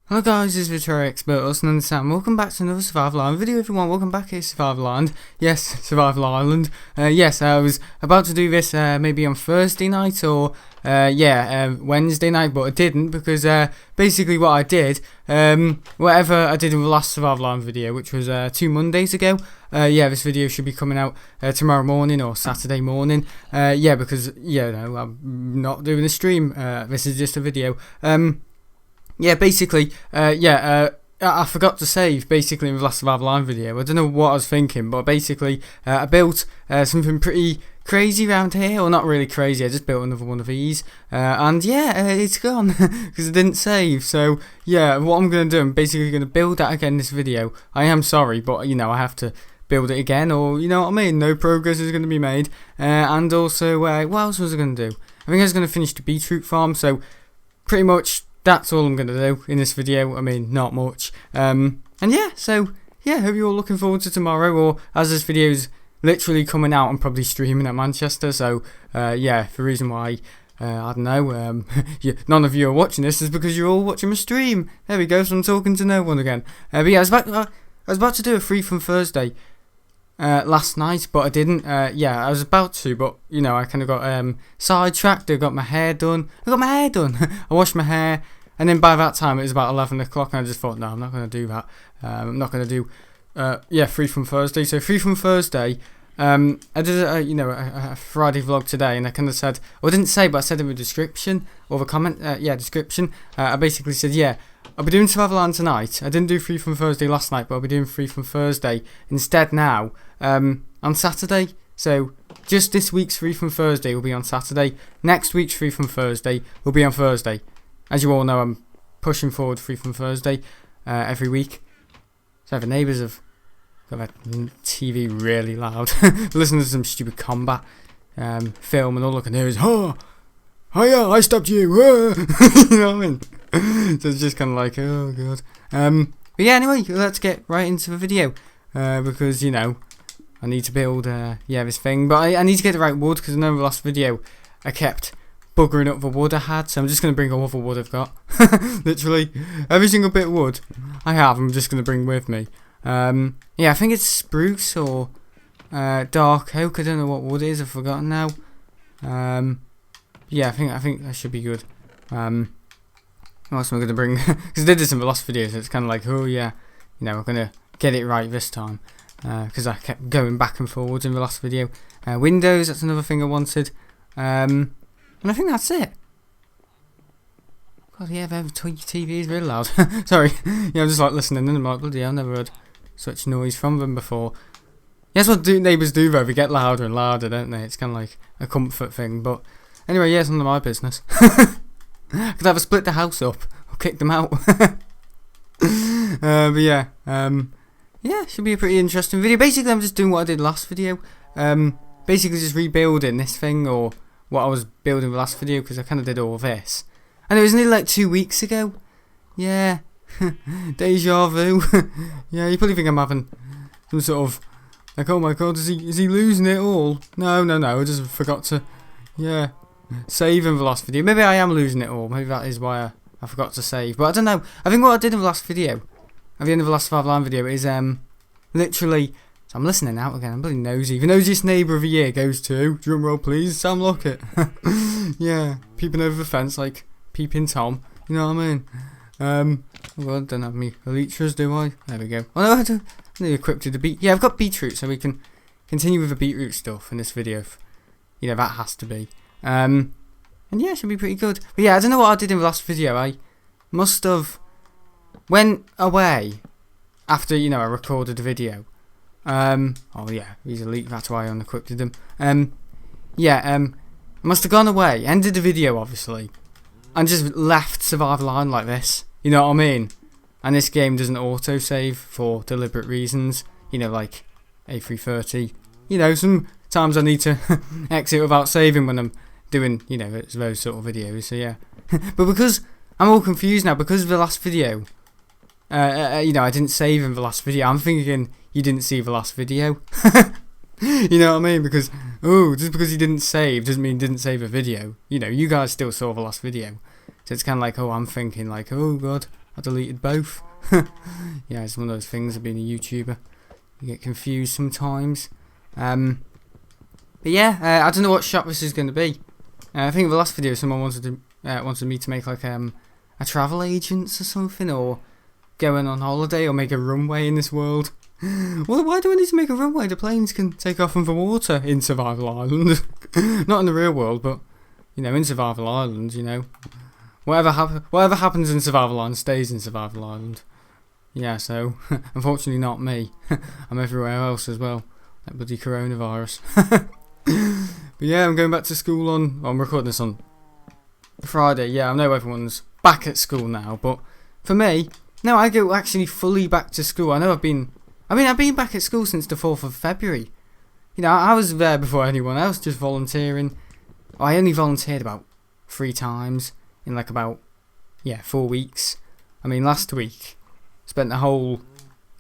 Hello guys, this is Terraria Expert, also known as Sam. Welcome back to another Survival Island video, everyone. Welcome back to Survival Island. Yes, Survival Island. Yes, I was about to do this maybe on Thursday night or Wednesday night, but I didn't because basically what I did, whatever I did in the last Survival Island video, which was 2 Mondays ago. This video should be coming out tomorrow morning or Saturday morning. Because no, I'm not doing a stream. This is just a video. I forgot to save basically in the last Survival Line video. I don't know what I was thinking, but basically I built something pretty crazy around here, or not really crazy. I just built another one of these, it's gone because I didn't save. So what I'm gonna do, I'm basically gonna build that again this video. I am sorry, but I have to build it again, or you know what I mean. No progress is gonna be made, and also what else was I gonna do? I think I was gonna finish the beetroot farm. So pretty much that's all I'm going to do in this video. I mean, not much. Hope you're all looking forward to tomorrow, or as this video's literally coming out, I'm probably streaming at Manchester. So, the reason why, I don't know, none of you are watching this is because you're all watching my stream. There we go, so I'm talking to no one again. I was about to do a free from Thursday last night, but I didn't. I was about to, but I kind of got sidetracked. I got my hair done. I washed my hair, and then by that time it was about 11 o'clock, and I just thought, no, I'm not going to do that. I'm not going to do free from Thursday. So free from Thursday. I did a Friday vlog today, and I kind of said, I didn't say, but I said in the description or the comment. Description. I basically said, I'll be doing Survival Land tonight. I didn't do free from Thursday last night, but I'll be doing free from Thursday instead now on Saturday. So just this week's free from Thursday will be on Saturday. Next week's free from Thursday will be on Thursday. As you all know, I'm pushing forward free from Thursday every week. So the neighbours have got that TV really loud. Listening to some stupid combat film, and all I can hear is, oh yeah, I stopped you. You know what I mean? So it's just kind of like, oh god. Anyway, let's get right into the video because I need to build this thing, but I need to get the right wood, because I know in the last video I kept buggering up the wood I had, so I'm just going to bring all the wood I've got. Literally every single bit of wood I have, I'm just going to bring with me. I think it's spruce or dark oak. I don't know what wood it is, I've forgotten now. I think that should be good. What else am I going to bring? Because I did this in the last video, so it's kind of like, oh yeah, we're going to get it right this time. Because I kept going back and forwards in the last video. Windows, that's another thing I wanted. And I think that's it. God, yeah, the TV is really loud. Sorry. I'm just like listening and I'm like, bloody hell, I've never heard such noise from them before. That's what neighbours do though, they get louder and louder, don't they? It's kind of like a comfort thing, but anyway, it's none of my business. Could either split the house up or kick them out. Should be a pretty interesting video. Basically, I'm just doing what I did last video. Basically just rebuilding this thing, or what I was building the last video, because I kind of did all this. And it was nearly like 2 weeks ago. Yeah. Deja vu. You probably think I'm having some sort of like, oh my god, is he losing it all? No, I just forgot to save in the last video. Maybe I am losing it all. Maybe that is why I forgot to save. But I don't know. I think what I did in the last video, at the end of the last Survival Line video, is literally. So I'm listening out again. I'm bloody nosy. The nosiest neighbour of the year goes to, drum roll please, Sam Lockett. Peeping over the fence like peeping Tom. You know what I mean? I don't have any elytras, do I? There we go. Oh no, I need equipped with the beet. Yeah, I've got beetroot, so we can continue with the beetroot stuff in this video. That has to be. It should be pretty good. But I don't know what I did in the last video. I must have went away after I recorded the video. These elite, that's why I unequipped them. I must have gone away, ended the video obviously, and just left Survival Line like this. You know what I mean? And this game doesn't auto-save for deliberate reasons. Like A330. Sometimes I need to exit without saving when I'm doing, those sort of videos. So but because I'm all confused now, because of the last video, I didn't save in the last video. I'm thinking you didn't see the last video. You know what I mean? Because, just because you didn't save doesn't mean you didn't save a video. You guys still saw the last video. So it's kind of like, I'm thinking like, oh god, I deleted both. Yeah, it's one of those things of being a YouTuber. You get confused sometimes. But yeah, I don't know what shop this is going to be. I think in the last video someone wanted me to make like a travel agents or something, or going on holiday, or make a runway in this world. Well, why do I need to make a runway? The planes can take off from the water in Survival Island. Not in the real world, but in Survival Island, whatever happens in Survival Island stays in Survival Island. Yeah, so unfortunately not me. I'm everywhere else as well. That bloody coronavirus. But yeah, I'm going back to school I'm recording this on Friday. Yeah, I know everyone's back at school now, but for me, no, I go actually fully back to school. I've been back at school since the 4th of February. I was there before anyone else, just volunteering. I only volunteered about 3 times in like about 4 weeks. Last week spent the whole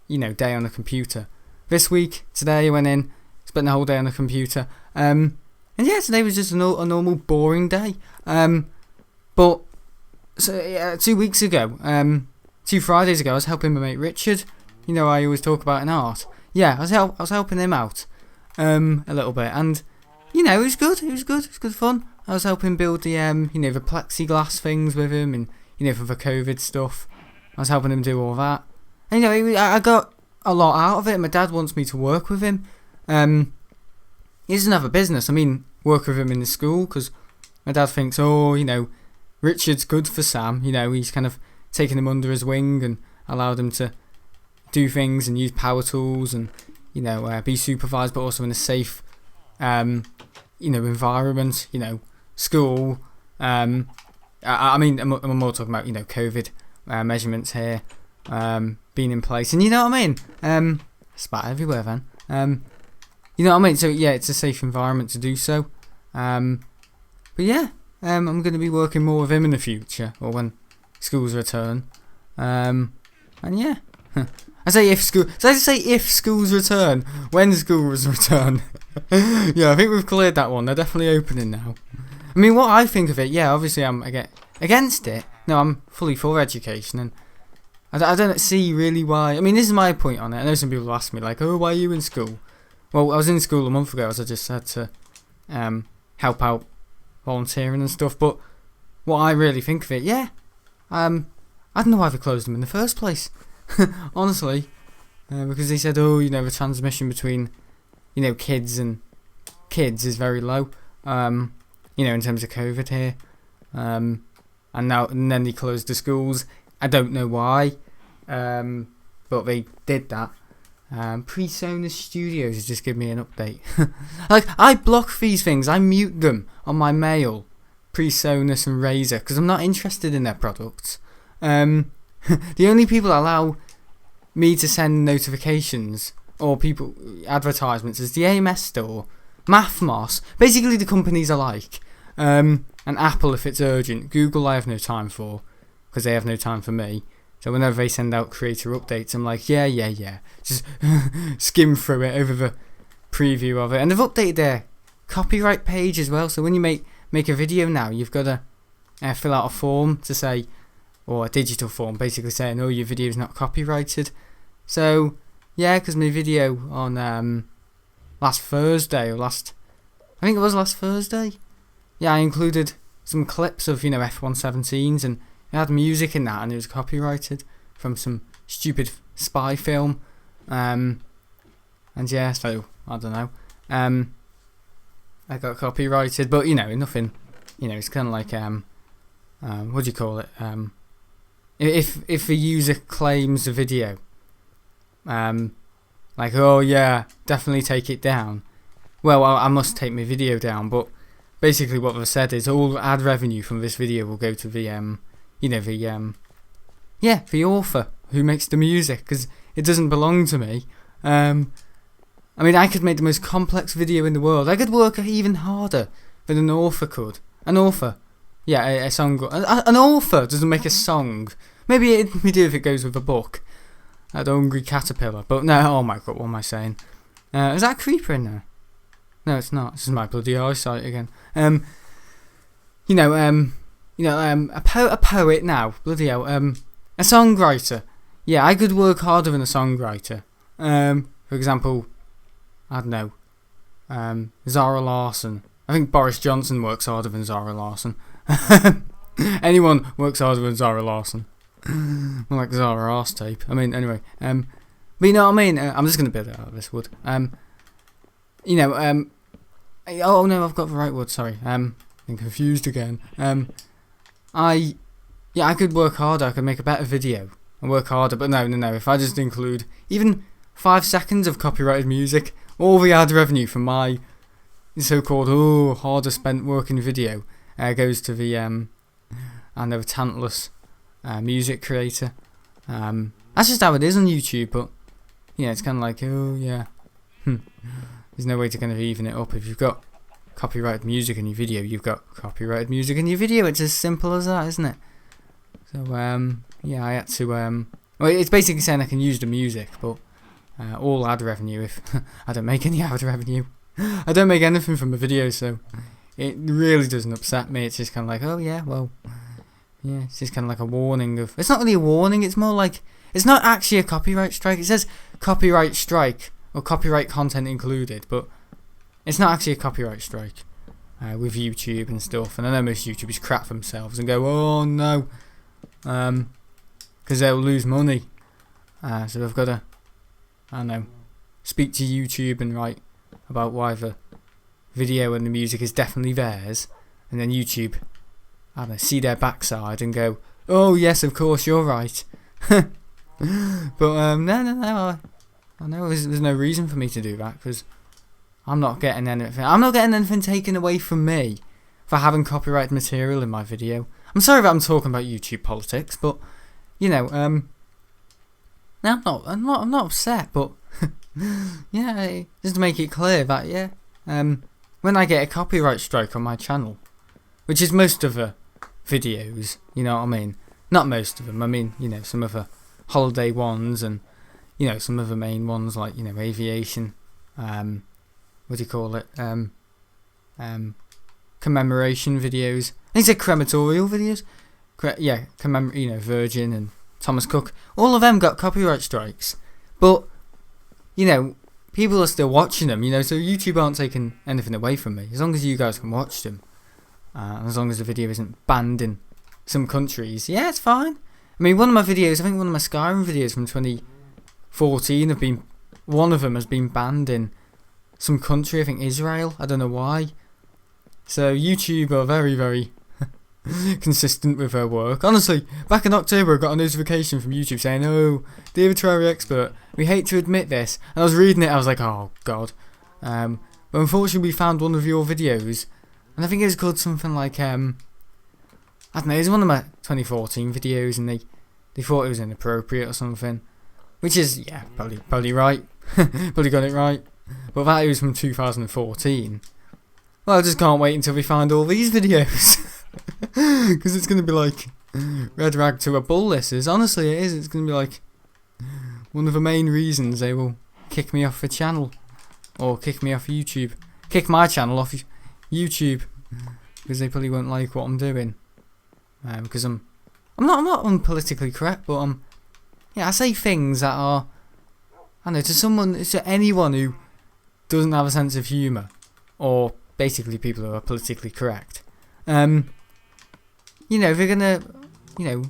day on the computer. This week, today I went in, spent the whole day on the computer. And yeah, today was just a normal boring day. But so 2 weeks ago, 2 Fridays ago, I was helping my mate Richard. I always talk about in art. Yeah, I was helping him out a little bit, and it was good. It was good fun. I was helping build the the plexiglass things with him, and for the COVID stuff. I was helping him do all that. And I got a lot out of it. My dad wants me to work with him. He doesn't have a business. Work with him in the school, because my dad thinks, Richard's good for Sam. He's kind of taken him under his wing and allowed him to do things and use power tools and be supervised, but also in a safe environment. School. I'm more talking about COVID measurements here being in place, and spat everywhere then. So yeah, it's a safe environment to do so. But yeah, I'm going to be working more with him in the future, or when schools return. And yeah, I say if schools return, when schools return. Yeah, I think we've cleared that one. They're definitely opening now. What I think of it, yeah, obviously I'm against it. No, I'm fully for education, and I don't see really why. This is my point on it. I know some people ask me like, oh, why are you in school? Well, I was in school a month ago, as I just said, to help out volunteering and stuff. But what I really think of it, yeah, I don't know why they closed them in the first place. Honestly, because they said, the transmission between kids and kids is very low. In terms of COVID here, and then they closed the schools. I don't know why, but they did that. PreSonus Studios has just given me an update. Like, I block these things, I mute them on my mail, PreSonus and Razer, because I'm not interested in their products. The only people that allow me to send notifications or people advertisements is the AMS store, Mathmos, basically the companies I like, and Apple if it's urgent. Google I have no time for, because they have no time for me. So whenever they send out creator updates, I'm like, yeah. Just skim through it over the preview of it. And they've updated their copyright page as well. So when you make a video now, you've got to fill out a form to say, or a digital form, basically saying, your video's not copyrighted. So, yeah, because my video on last Thursday, I think it was last Thursday. Yeah, I included some clips of, F-117s, and it had music in that, and it was copyrighted from some stupid spy film. And yeah, so I don't know. I got copyrighted, but nothing. It's kind of like what do you call it? If the user claims the video, like, oh yeah, definitely take it down. Well, I must take my video down, but basically what they've said is all ad revenue from this video will go to the the author who makes the music, because it doesn't belong to me. I could make the most complex video in the world. I could work even harder than an author could. An author, yeah, a song. An author doesn't make a song. Maybe it do if it goes with a book. The Hungry Caterpillar, but no. Oh my god, what am I saying? Is that a creeper in there? No, it's not. This is my bloody eyesight again. A poet now, bloody hell. A songwriter. Yeah, I could work harder than a songwriter. For example, I don't know, Zara Larsson. I think Boris Johnson works harder than Zara Larsson. Anyone works harder than Zara Larsson. More like Zara arse tape. I mean, anyway. But you know what I mean? I'm just going to build it out of this wood. You know, oh no, I've got the right wood, sorry. I'm confused again. I could work harder. I could make a better video and work harder. But no. If I just include even 5 seconds of copyrighted music, all the ad revenue from my so-called harder spent working video goes to the talentless music creator. That's just how it is on YouTube. But yeah, it's kind of like, oh yeah, there's no way to kind of even it up. If you've got copyrighted music in your video, you've got copyrighted music in your video. It's as simple as that, isn't it? So yeah, I had to well, it's basically saying I can use the music, but all ad revenue. If I don't make any ad revenue, I don't make anything from the video, so it really doesn't upset me. It's just kind of like, oh yeah, well, yeah, it's just kind of like a warning of. It's not really a warning. It's more like it's not actually a copyright strike. It says copyright strike or copyright content included, but it's not actually a copyright strike with YouTube and stuff. And I know most YouTubers crap themselves and go, oh no, because they'll lose money. So they've got to, I don't know, speak to YouTube and write about why the video and the music is definitely theirs, and then YouTube, I don't know, see their backside and go, oh yes, of course, you're right. But no, I know there's no reason for me to do that, because I'm not getting anything taken away from me for having copyrighted material in my video. I'm sorry that I'm talking about YouTube politics, but you know, no, I'm not upset, but yeah, just to make it clear that yeah, when I get a copyright strike on my channel, which is most of the videos, you know what I mean? Not most of them. I mean, you know, some of the holiday ones and you know some of the main ones like you know aviation. What do you call it? Commemoration videos. I think it's crematorial videos. You know, Virgin and Thomas Cook. All of them got copyright strikes, but you know, people are still watching them. You know, so YouTube aren't taking anything away from me as long as you guys can watch them, and as long as the video isn't banned in some countries. Yeah, it's fine. I mean, one of my videos, I think one of my Skyrim videos from 2014 one of them has been banned in some country, I think Israel, I don't know why. So YouTube are very, very consistent with their work. Honestly, back in October I got a notification from YouTube saying, oh, dear Terraria expert, we hate to admit this. And I was reading it, I was like, oh god. But unfortunately we found one of your videos, and I think it was called something like, I don't know, it was one of my 2014 videos, and they thought it was inappropriate or something. Which is, yeah, probably right. Probably got it right. But that was from 2014. Well, I just can't wait until we find all these videos. Because it's going to be like red rag to a bull, this is. Honestly, it is. It's going to be like one of the main reasons they will kick me off the channel. Or kick me off YouTube. Kick my channel off YouTube. Because they probably won't like what I'm doing. Because I'm not unpolitically correct, but I say things that are, I know, to anyone who doesn't have a sense of humour, or basically people who are politically correct. You know, they're gonna, you know,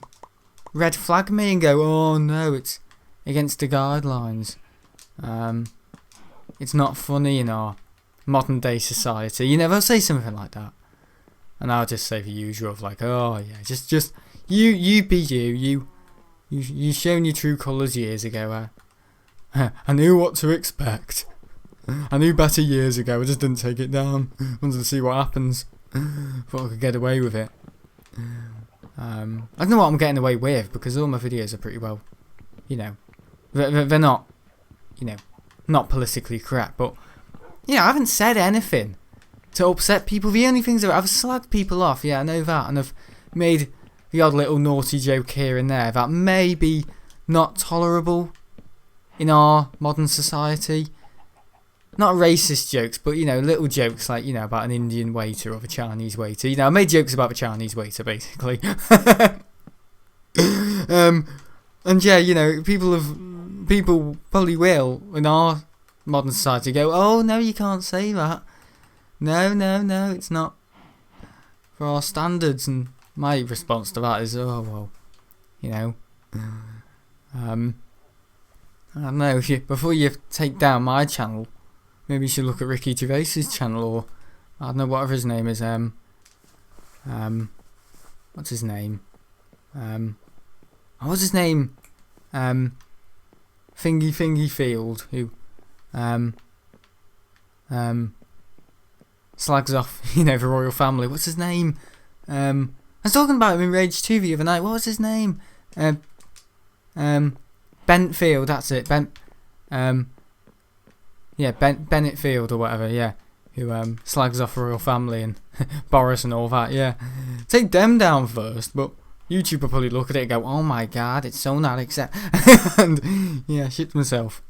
red flag me and go, oh no, it's against the guidelines. It's not funny in our modern day society. You know, they'll say something like that, and I'll just say the usual of like, oh yeah, just you be you shown your true colours years ago. I knew what to expect. I knew better years ago. I just didn't take it down. Wanted to see what happens. Thought I could get away with it. I don't know what I'm getting away with, because all my videos are pretty well, you know, they're not, you know, not politically correct. But yeah, I haven't said anything to upset people. The only things that I've slagged people off, yeah, I know that, and I've made the odd little naughty joke here and there that may be not tolerable in our modern society. Not racist jokes, but you know, little jokes like, you know, about an Indian waiter or the Chinese waiter. You know, I made jokes about the Chinese waiter basically. I And yeah, you know, people probably will in our modern society go, oh no, you can't say that. No, it's not for our standards. And my response to that is, oh well, you know, I don't know, if you before you take down my channel, maybe you should look at Ricky Gervais's channel, or I don't know, whatever his name is. What's his name? What's his name? Thingy Field, who slags off, you know, the royal family. What's his name? I was talking about him in Rage 2 the other night. What was his name? Bentfield, that's it. Bennett Field or whatever, yeah. Who slags off the royal family and Boris and all that, yeah. Take them down first, but YouTube will probably look at it and go, oh my god, it's so not accept and yeah, shit myself.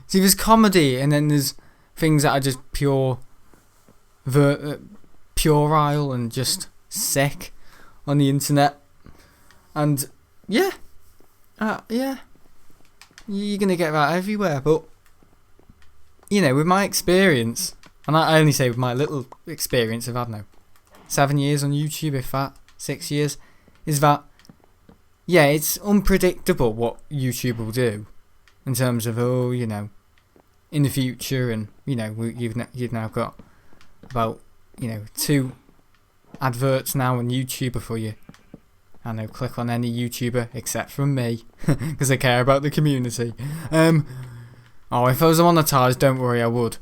See, there's comedy, and then there's things that are just puerile and just sick on the internet. And yeah, you're gonna get that everywhere. But you know, with my experience, and I only say with my little experience of, I don't know, 7 years on YouTube, if that, 6 years, is that, yeah, it's unpredictable what YouTube will do in terms of, oh, you know, in the future. And you know, you've now got about, you know, 2 adverts now on YouTube before you, I know, click on any YouTuber except from me, because I care about the community. Oh, if I was monetized, don't worry, I would.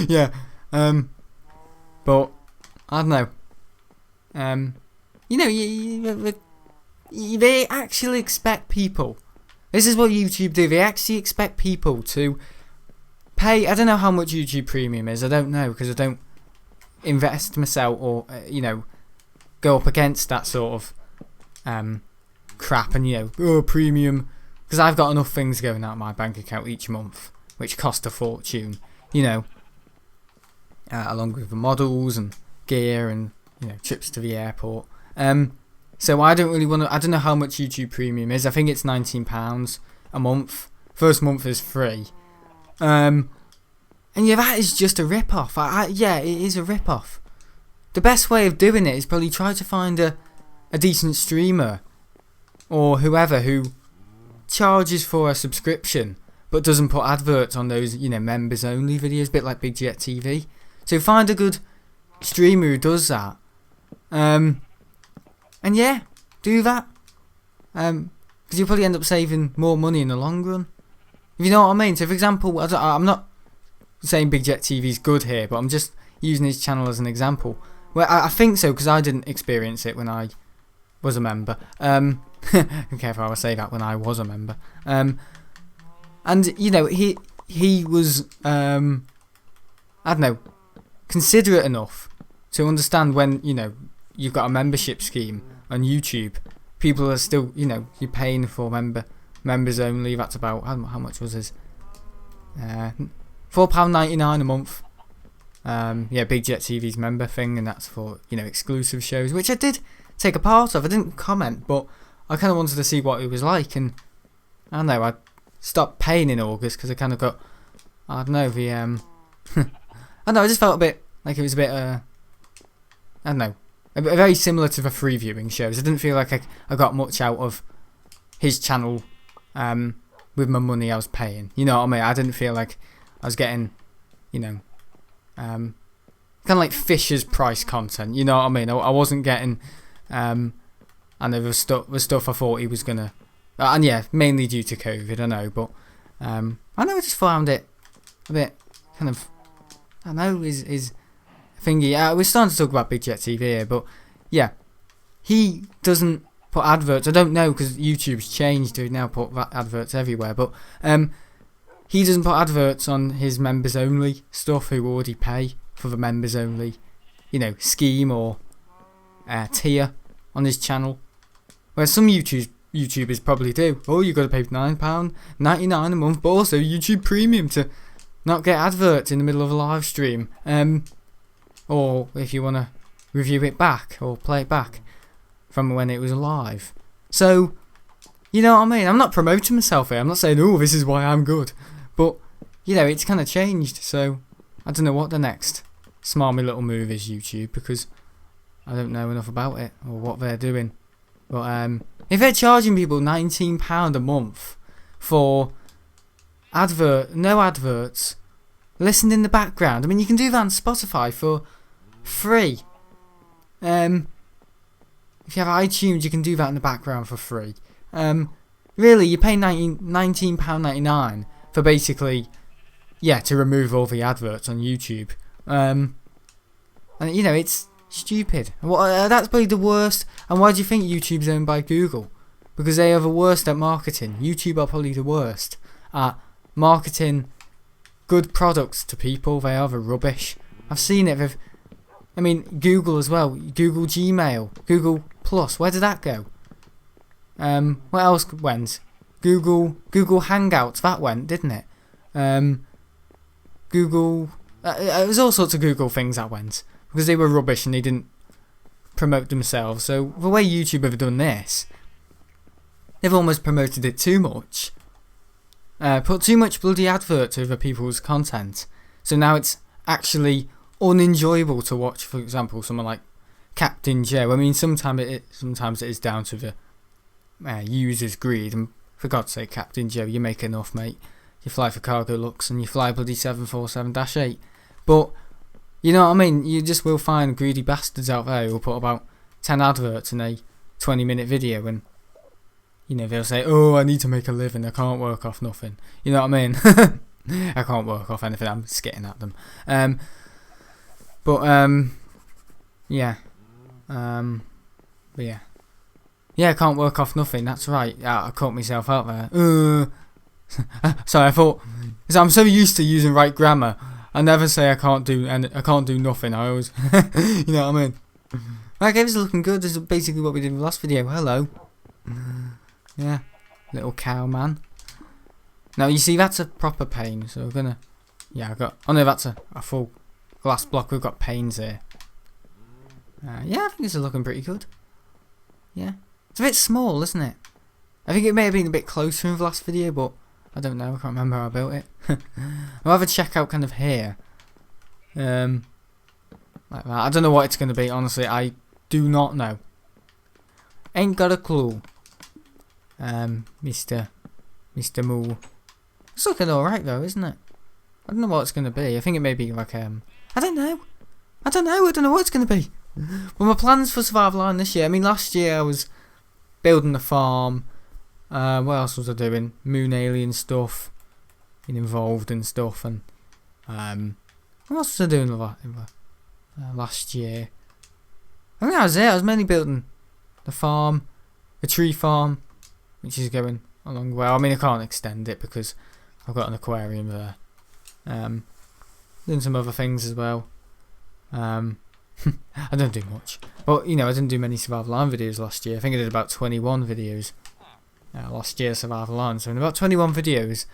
Yeah. But I don't know. You know, they actually expect people. This is what YouTube do. They actually expect people to pay. I don't know how much YouTube Premium is. I don't know, because I don't invest myself, or you know, go up against that sort of crap. And you know, oh, premium, because I've got enough things going out of my bank account each month which cost a fortune, you know, along with the models and gear and, you know, trips to the airport. So I don't really want to. I don't know how much YouTube Premium is. I think it's £19 a month. First month is free. And yeah, that is just a rip-off. Yeah, it is a rip-off. The best way of doing it is probably try to find a decent streamer or whoever who charges for a subscription but doesn't put adverts on those, you know, members only videos, a bit like Big Jet TV. So find a good streamer who does that. And yeah, do that. Because you'll probably end up saving more money in the long run. If you know what I mean. So for example, I'm not saying Big Jet TV is good here, but I'm just using his channel as an example. Well, I think so, because I didn't experience it when I was a member. Be careful how I say that, when I was a member. And you know, he was I don't know, considerate enough to understand when, you know, you've got a membership scheme on YouTube, people are still, you know, you're paying for members only. That's about, how much was his? £4.99 a month. Yeah, Big Jet TV's member thing, and that's for, you know, exclusive shows, which I did take a part of. I didn't comment, but I kind of wanted to see what it was like, and I don't know, I stopped paying in August because I kind of got, I don't know, the I don't know, I just felt a bit like it was a bit I don't know, very similar to the free viewing shows. I didn't feel like I got much out of his channel with my money I was paying. You know what I mean? I didn't feel like I was getting, you know, kind of like Fisher's price content. You know what I mean? I wasn't getting, I know the stuff I thought he was gonna, and yeah, mainly due to COVID. I know, but I know I just found it a bit kind of, I don't know, is thingy. We're starting to talk about Big Jet TV here, but yeah, he doesn't put adverts. I don't know, because YouTube's changed to now put adverts everywhere, but he doesn't put adverts on his members only stuff who already pay for the members only, you know, scheme or tier on his channel. Whereas some YouTubers probably do. Oh, you've got to pay £9.99 a month, but also YouTube Premium to not get adverts in the middle of a live stream. Or if you want to review it back or play it back from when it was live. So You know what I mean? I'm not promoting myself here. I'm not saying, oh, this is why I'm good. But, you know, it's kind of changed. So, I don't know what the next smarmy little move is, YouTube, because I don't know enough about it or what they're doing. But if they're charging people £19 a month for no adverts, listen in the background. I mean, you can do that on Spotify for free. If you have iTunes, you can do that in the background for free. Really, you pay £19.99 for basically, to remove all the adverts on YouTube. And you know, it's stupid. That's probably the worst. And why do you think YouTube's owned by Google? Because they are the worst at marketing. YouTube are probably the worst at marketing good products to people. They are the rubbish. I've seen it with, Google as well. Google Gmail, Google Plus. Where did that go? What else went? Google Hangouts. That went, didn't it? Google. It was all sorts of Google things that went because they were rubbish and they didn't promote themselves. So the way YouTube have done this, they've almost promoted it too much. Put too much bloody adverts over people's content. So now it's actually unenjoyable to watch. For example, someone like Captain Joe. I mean, sometimes it is down to the user's greed. And for God's sake, Captain Joe, you make enough, mate. You fly for cargo looks and you fly bloody 747-8. But you know what I mean. You just will find greedy bastards out there who'll put about 10 adverts in a 20-minute video, and you know they'll say, "Oh, I need to make a living. I can't work off nothing." You know what I mean? I can't work off anything. I'm skitting at them. I can't work off nothing. That's right. I caught myself out there. Sorry, I thought. I'm so used to using right grammar. I never say I can't do nothing. I always, you know what I mean. Right, okay, this is looking good. This is basically what we did in the last video. Hello. Yeah, little cow man. Now you see that's a proper pane. So we're gonna. That's a full glass block. We've got panes here. I think this is looking pretty good. Yeah, it's a bit small, isn't it? I think it may have been a bit closer in the last video, but I don't know. I can't remember how I built it. I'll have a check out kind of here. Like that. I don't know what it's going to be. Honestly, I do not know. Ain't got a clue. Mr. Moo. It's looking alright though, isn't it? I don't know what it's going to be. I think it may be like, I don't know what it's going to be. Well, my plans for Survival Island this year, last year I was building a farm. What else was I doing? Moon alien stuff. Being involved in stuff. And what else was I doing last year? I think that was it. I was mainly building the farm, the tree farm, which is going along well. I can't extend it because I've got an aquarium there. Doing some other things as well. I don't do much. But, I didn't do many Survival Island videos last year. I think I did about 21 videos last year, Survival Island. So in about 21 videos,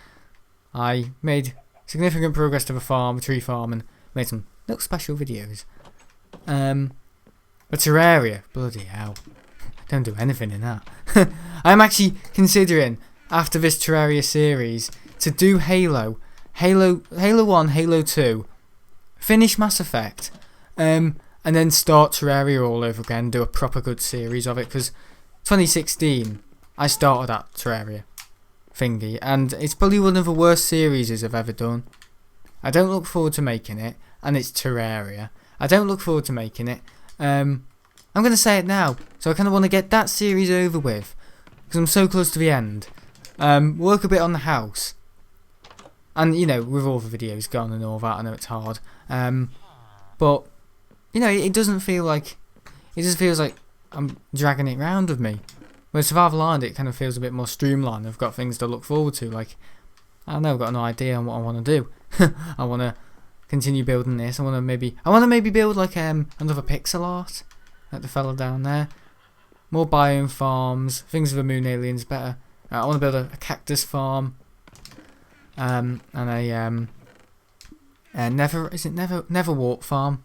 I made significant progress to the farm, the tree farm, and made some little special videos. But Terraria, bloody hell. Don't do anything in that. I'm actually considering, after this Terraria series, to do Halo 1, Halo 2, finish Mass Effect, and then start Terraria all over again, do a proper good series of it, because 2016, I started that Terraria thingy, and it's probably one of the worst series I've ever done. I don't look forward to making it, and it's Terraria. I don't look forward to making it. I'm going to say it now, so I kind of want to get that series over with, because I'm so close to the end. Work a bit on the house, and with all the videos gone and all that, I know it's hard. But it doesn't feel like, it just feels like I'm dragging it around with me. Whereas Survival Island, it kind of feels a bit more streamlined. I've got things to look forward to. Like, I don't know, I've got an idea on what I want to do. I want to continue building this. I want to maybe build like another pixel art, like the fella down there. More biome farms, things with the moon aliens better. I want to build a cactus farm. And a never warp farm.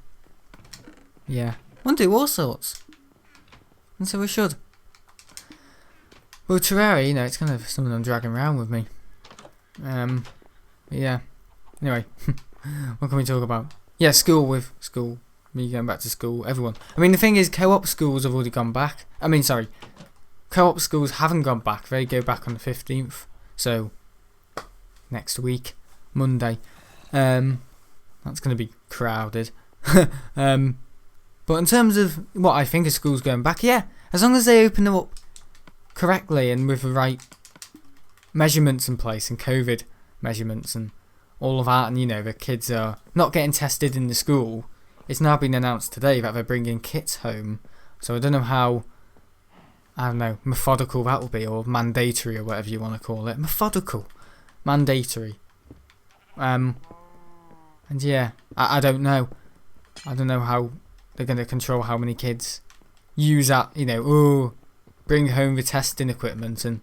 Yeah, I want to do all sorts, and so we should. Well, Terraria, it's kind of something I'm dragging around with me. Yeah. Anyway, what can we talk about? Yeah, school. Me going back to school, everyone. I mean, the thing is, co-op schools have already gone back. Co-op schools haven't gone back. They go back on the 15th. So, next week, Monday. That's going to be crowded. But in terms of what I think of schools going back, yeah, as long as they open them up correctly and with the right measurements in place and COVID measurements and all of that, and the kids are not getting tested in the school. It's now been announced today that they're bringing kits home, so I don't know how, methodical that will be, or mandatory, or whatever you want to call it. Mandatory. And yeah, I don't know. I don't know how they're going to control how many kids use that, bring home the testing equipment and,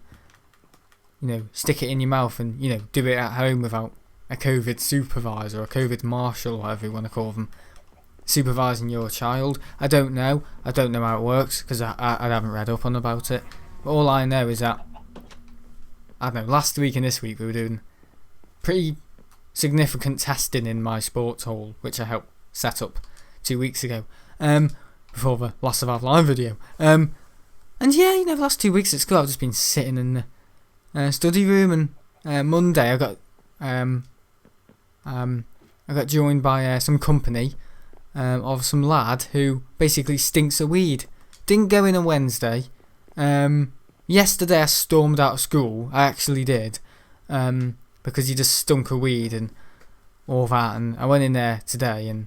stick it in your mouth and, do it at home without a COVID supervisor or a COVID marshal, whatever you want to call them, supervising your child. I don't know how it works because I haven't read up on about it. But all I know is that, last week and this week we were doing pretty significant testing in my sports hall, which I helped set up 2 weeks ago, before the Last Survived Live video. And yeah, the last 2 weeks at school I've just been sitting in the study room, and Monday I got joined by some company of some lad who basically stinks of weed. Didn't go in on Wednesday. Yesterday I stormed out of school. I actually did, because he just stunk of weed and all that. And I went in there today and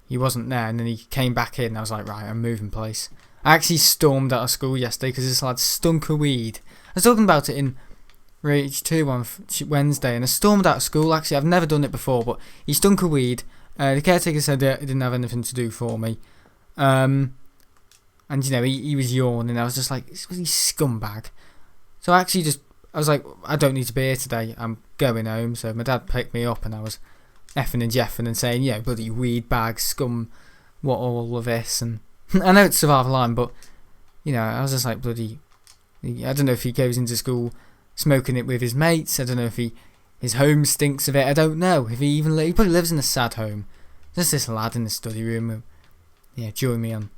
he wasn't there. And then he came back in. And I was like, right, I'm moving place. I actually stormed out of school yesterday because this lad stunk of weed. I was talking about it in Rage 2 on Wednesday, and I stormed out of school. Actually, I've never done it before, but he stunk of weed. The caretaker said that he didn't have anything to do for me. And he was yawning. I was just like, this was he scumbag. So I was like, I don't need to be here today. I'm going home. So my dad picked me up, and I was effing and jeffing and saying, bloody weed bag, scum, what all of this. And I know it's Survival Line, but, I was just like, bloody, I don't know if he goes into school smoking it with his mates. I don't know if his home stinks of it. I don't know if he probably lives in a sad home. Just this lad in the study room. Join me on.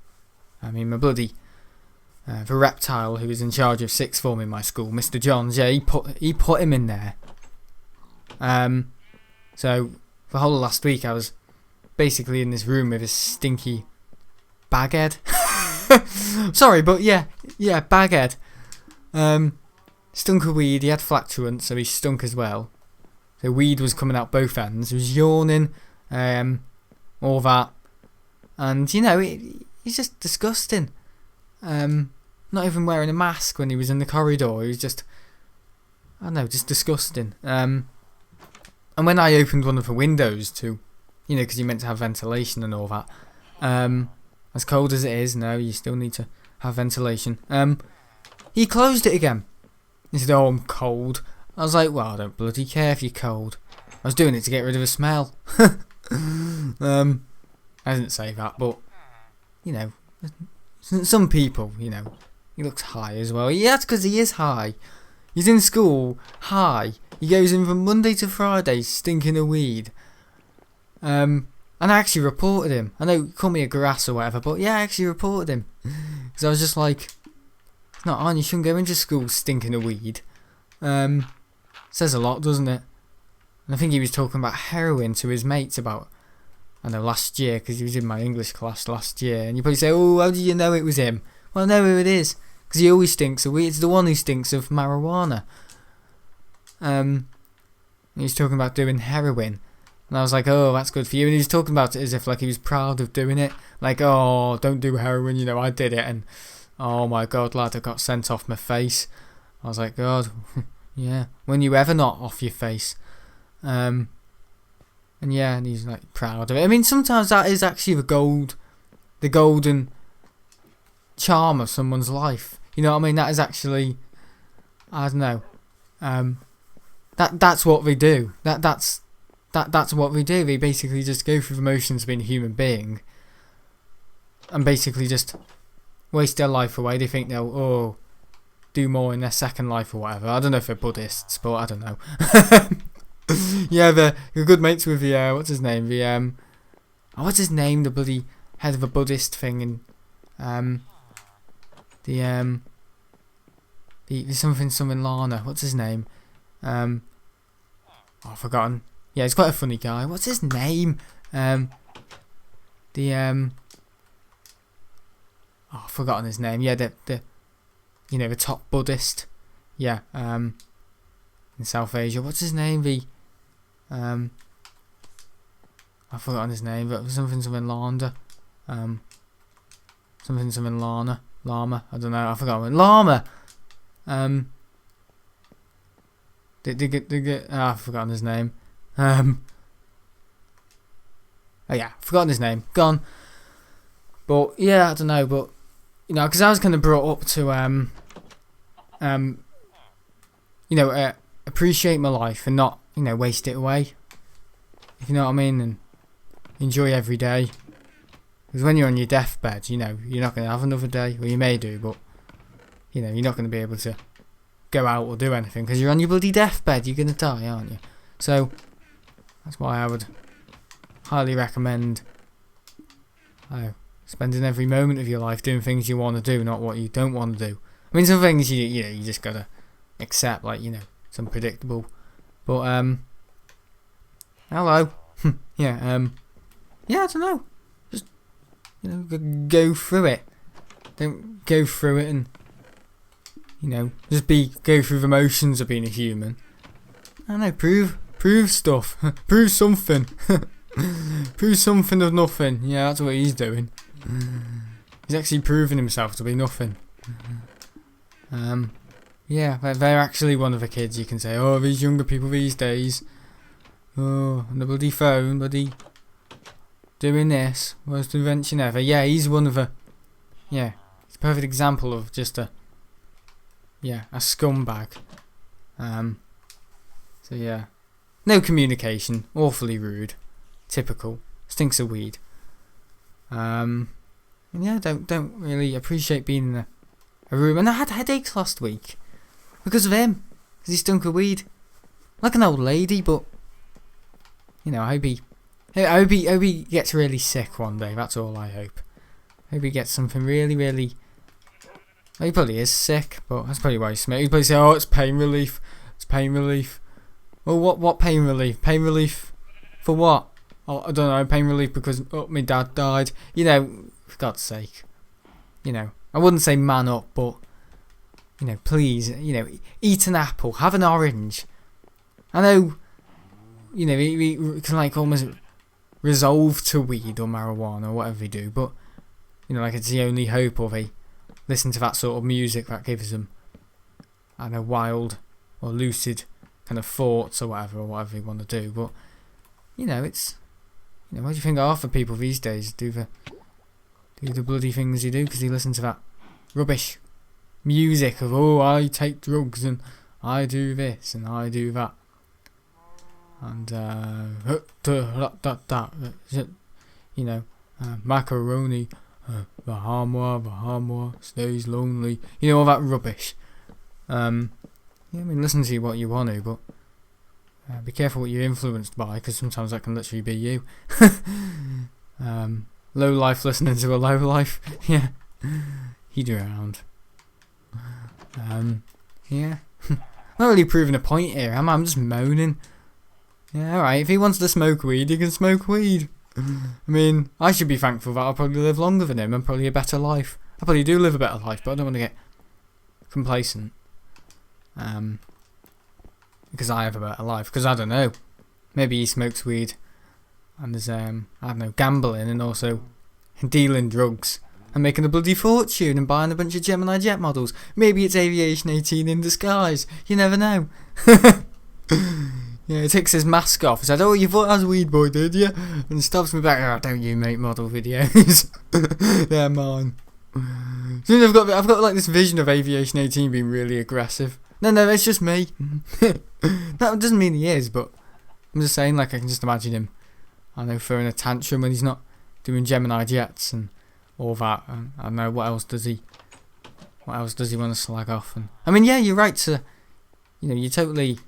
My bloody the reptile who was in charge of sixth form in my school, Mr. Johns. Yeah, he put him in there. So for the whole of last week I was basically in this room with his stinky baghead. Sorry, but yeah, baghead. Stunk of weed. He had flatulence, so he stunk as well. So weed was coming out both ends. He was yawning, all that, and he's just disgusting. Not even wearing a mask when he was in the corridor. He was just, just disgusting. And when I opened one of the windows to, because you meant to have ventilation and all that, as cold as it is, you still need to have ventilation. He closed it again. He said, "Oh, I'm cold." I was like, "Well, I don't bloody care if you're cold. I was doing it to get rid of a smell." I didn't say that, but some people, he looks high as well. Yeah, that's because he is high. He's in school high. He goes in from Monday to Friday stinking of weed. And I actually reported him. I know, call me a grass or whatever, but yeah, I actually reported him because I was just like, it's not on. You shouldn't go into school stinking of weed. Says a lot, doesn't it? And I think he was talking about heroin to his mates about, last year, because he was in my English class last year. And you probably say, "Oh, how do you know it was him?" Well, I know who it is, because he always stinks of weed. It's the one who stinks of marijuana. He was talking about doing heroin. And I was like, "Oh, that's good for you." And he was talking about it as if like he was proud of doing it. Like, "Oh, don't do heroin, I did it." And, "Oh my God, lad, I got sent off my face." I was like, "God, yeah, when you ever not off your face?" And yeah, and he's like proud of it. Sometimes that is actually the golden charm of someone's life. That is actually, I don't know. That's what they do. That's what they do. They basically just go through the motions of being a human being, and basically just waste their life away. They think they'll do more in their second life or whatever. I don't know if they're Buddhists, but I don't know. Yeah, they're good mates with the what's his name? What's his name? The bloody head of a Buddhist thing, and the something Lana. What's his name? I've forgotten. Yeah, he's quite a funny guy. What's his name? I've forgotten his name. Yeah, the the top Buddhist. Yeah, in South Asia. What's his name? I've forgotten his name, but something Landa. Something Lana. Lama. I don't know. I forgot. Llama. I've forgotten his name. Oh yeah, forgotten his name. Gone. But yeah, I don't know. But because I was kind of brought up to appreciate my life and not waste it away. If you know what I mean, and enjoy every day. Because when you're on your deathbed, you're not going to have another day. Well, you may do, but you're not going to be able to go out or do anything because you're on your bloody deathbed. You're going to die, aren't you? So that's why I would highly recommend spending every moment of your life doing things you want to do, not what you don't want to do. I mean, some things you just gotta accept, like it's unpredictable. But hello, yeah, I don't know. Just go through it. Don't go through it and just go through the motions of being a human. I don't know. Prove stuff. Prove something. Prove something of nothing. Yeah, that's what he's doing. He's actually proving himself to be nothing. Yeah, they're actually one of the kids you can say, oh, these younger people these days. Oh, and the bloody phone, bloody doing this, worst invention ever. Yeah, he's one of the. Yeah, he's a perfect example of just a scumbag. So yeah, no communication, awfully rude, typical, stinks of weed. And yeah, don't really appreciate being in a room. And I had headaches last week because of him, because he stunk of weed, like an old lady. But I hope he gets really sick one day. That's all I hope. Hope he gets something really, really. Well, he probably is sick, but that's probably why he's smoked. He'd probably say, "Oh, it's pain relief. It's pain relief." Well, what pain relief? Pain relief for what? Oh, I don't know. Pain relief because my dad died. For God's sake. I wouldn't say man up, but please, eat an apple, have an orange. I know, we can almost resolve to weed or marijuana or whatever we do, but it's the only hope of listen to that sort of music that gives them, I don't know, wild or lucid kind of thoughts or whatever you want to do. But it's what do you think half the people these days do the bloody things you do because they listen to that rubbish music of, oh, I take drugs and I do this and I do that and macaroni, Bahama stays lonely, all that rubbish. Listen to what you want to, but be careful what you're influenced by, because sometimes that can literally be you. Low life listening to a low life. Yeah, he drowned. Yeah. Not really proving a point here, am I? I'm just moaning. Yeah, alright, if he wants to smoke weed, he can smoke weed. I mean, I should be thankful that I'll probably live longer than him and probably a better life. I probably do live a better life, but I don't want to get complacent. Because I have a better life. Because I don't know. Maybe he smokes weed and there's, I don't know, gambling and also dealing drugs and making a bloody fortune and buying a bunch of Gemini jet models. Maybe it's Aviation 18 in disguise. You never know. Yeah, he takes his mask off and said, oh, you thought I was a weed boy, did you? And stops me back, oh, don't you make model videos. They're mine. So I've got like this vision of Aviation 18 being really aggressive. No, it's just me. That doesn't mean he is, but I'm just saying, I can just imagine him, I know, throwing a tantrum when he's not doing Gemini jets and all that. And I don't know, what else does he what else does he want to slag off? And I mean, yeah, you're right to, you're totally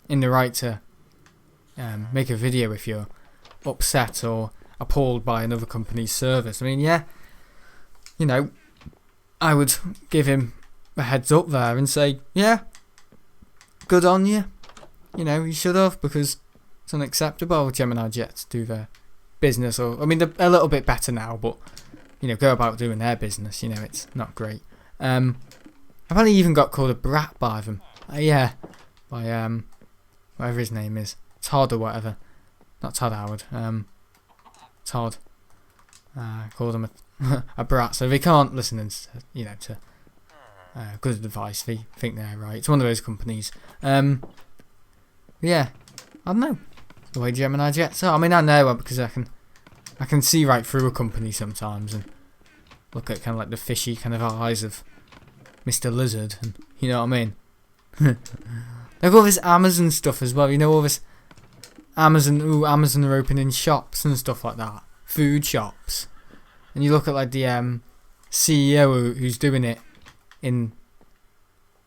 in the right to make a video if you're upset or appalled by another company's service. I mean, yeah, I would give him a heads up there and say, yeah, good on you. You should have, because it's unacceptable Gemini Jets do their business. Or I mean, they're a little bit better now, but go about doing their business. It's not great. I probably even got called a brat by them. Yeah, by whatever his name is, Todd or whatever. Not Todd Howard. Todd. Called him a brat. So they can't listen and to good advice. They think they're right. It's one of those companies. Yeah, I don't know the way Gemini Jets are. I mean, I know because I can see right through a company sometimes and look at kind of like the fishy kind of eyes of Mr. Lizard, and you know what I mean. Like all this Amazon stuff as well. All this Amazon are opening shops and stuff like that, food shops, and you look at like the CEO who's doing it in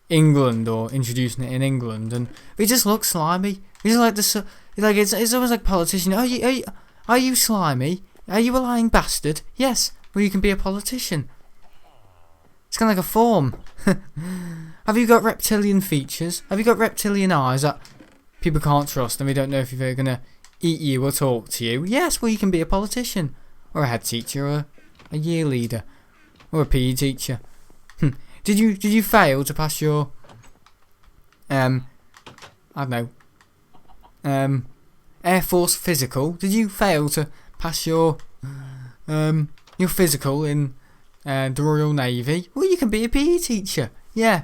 England or introducing it in England, and he just looks slimy. He's like this, like it's almost like politician. Are you slimy? Are you a lying bastard? Yes. Well, you can be a politician. It's kind of like a form. Have you got reptilian features? Have you got reptilian eyes that people can't trust and they don't know if they're gonna eat you or talk to you? Yes. Well, you can be a politician or a head teacher or a year leader or a PE teacher. Did you fail to pass your I don't know Air Force physical? Did you fail to pass your physical in the Royal Navy? Well, you can be a PE teacher. Yeah.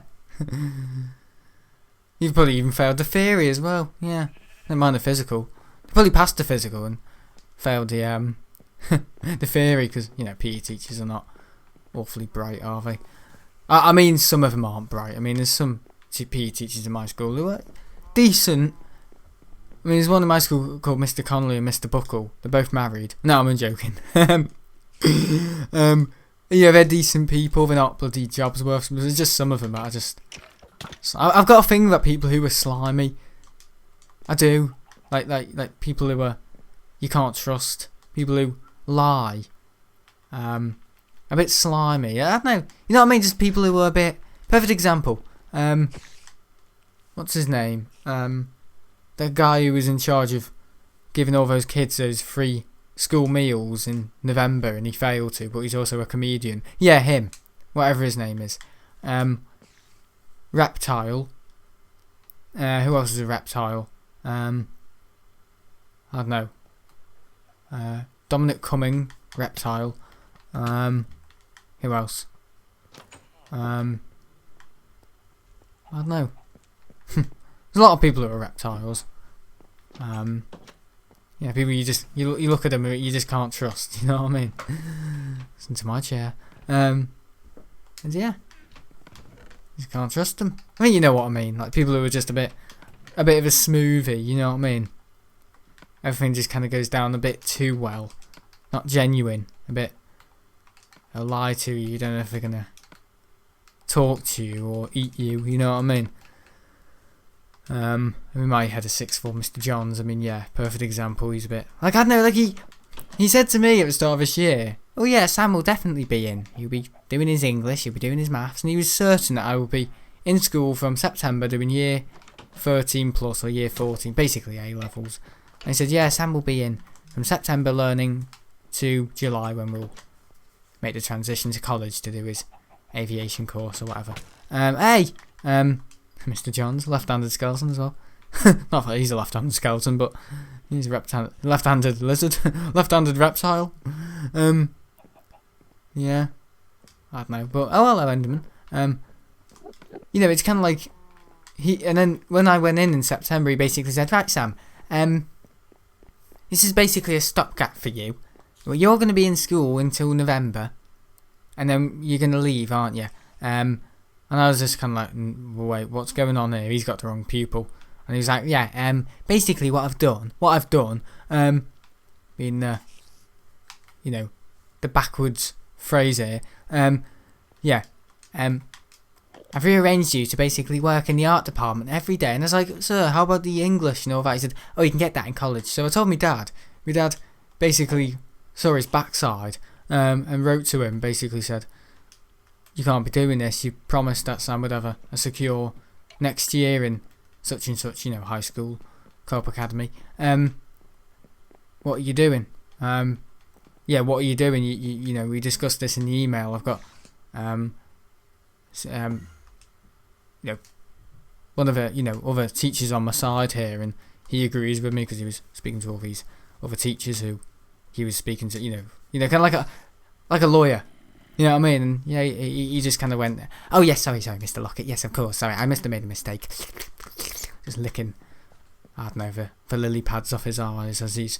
You've probably even failed the theory as well. Yeah. Never mind the physical. You probably passed the physical and failed the the theory, because PE teachers are not awfully bright, are they? I mean, some of them aren't bright. I mean, there's some PE teachers in my school who are decent. I mean, there's one in my school called Mr. Connolly and Mr. Buckle. They're both married. No, I'm joking. They're decent people. They're not bloody jobs worth. There's just some of them that are just... I've got a thing about people who are slimy. I do. Like people who are... You can't trust. People who lie. A bit slimy. I don't know. You know what I mean? Just people who are a bit... Perfect example. What's his name? The guy who was in charge of giving all those kids those free school meals in November, and he failed to, but he's also a comedian. Yeah, him. Whatever his name is. Reptile. Who else is a reptile? I don't know. Dominic Cumming, reptile. Who else? I don't know. There's a lot of people who are reptiles. People you look at them, you just can't trust. You know what I mean? Listen to my chair. And yeah, you just can't trust them. I mean, you know what I mean. Like people who are just a bit of a smoothie. You know what I mean? Everything just kind of goes down a bit too well. Not genuine. A bit. They'll lie to you. You don't know if they're gonna talk to you or eat you. You know what I mean? We might have had a sixth form, Mr. Johns. I mean, yeah, perfect example. He's a bit like, I don't know, like he said to me at the start of this year, oh yeah, Sam will definitely be in. He'll be doing his English, he'll be doing his maths, and he was certain that I will be in school from September doing year 13 plus or year 14, basically A levels. And he said, yeah, Sam will be in from September learning to July when we'll make the transition to college to do his aviation course or whatever. Mr. Johns, left-handed skeleton as well. Not that he's a left-handed skeleton, but he's a left-handed lizard, left-handed reptile. Yeah, I don't know, but hello, Enderman. It's kind of like and then when I went in September, he basically said, right, Sam, this is basically a stopgap for you. Well, you're going to be in school until November, and then you're going to leave, aren't you? And I was just kind of like, wait, what's going on here? He's got the wrong pupil. And he was like, yeah, basically what I've done, being the backwards phrase here, I've rearranged you to basically work in the art department every day. And I was like, sir, how about the English and all that? He said, oh, you can get that in college. So I told my dad. My dad basically saw his backside and wrote to him, basically said, you can't be doing this. You promised that Sam would have a secure next year in such and such, high school, co-op academy. What are you doing? What are you doing? We discussed this in the email. I've got, one of the, other teachers on my side here, and he agrees with me because he was speaking to all these other teachers who he was speaking to, kind of like a lawyer. You know what I mean? And yeah, he just kind of went, oh yes, sorry, Mr. Lockett. Yes, of course, sorry, I must have made a mistake. Just licking, I don't know, the lily pads off his eyes as he's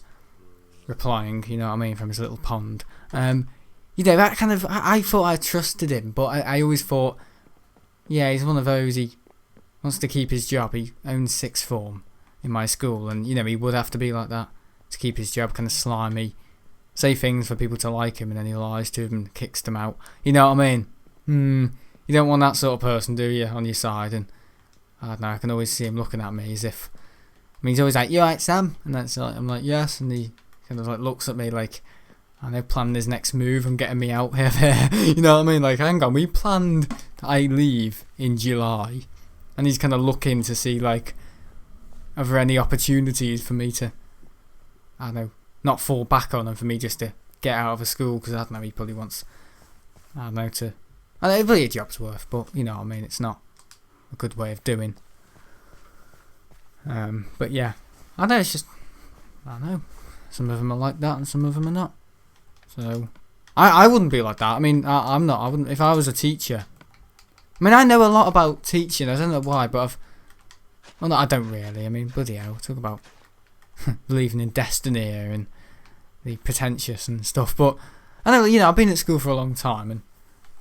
replying, you know what I mean, from his little pond. That kind of, I thought I trusted him, but I always thought, yeah, he's one of those, he wants to keep his job. He owns sixth form in my school, and, he would have to be like that to keep his job, kind of slimy, say things for people to like him, and then he lies to them and kicks them out. You know what I mean? You don't want that sort of person, do you, on your side? And I don't know, I can always see him looking at me as if, he's always like, you alright, Sam? And that's like, I'm like, yes, and he kind of like looks at me like, I know, planning his next move and getting me out here there. You know what I mean? Like, hang on, we planned that I leave in July, and he's kind of looking to see, like, are there any opportunities for me to, I don't know, not fall back on, and for me just to get out of a school, because I don't know, he probably wants, I don't know, probably a job's worth, but you know what I mean, it's not a good way of doing. But yeah, I know, it's just, I don't know, some of them are like that and some of them are not. So, I wouldn't be like that. I'm not, I wouldn't, if I was a teacher. I know a lot about teaching, I don't know why, but I don't really, bloody hell, talk about believing in destiny here and the pretentious and stuff, but I know, I've been at school for a long time, and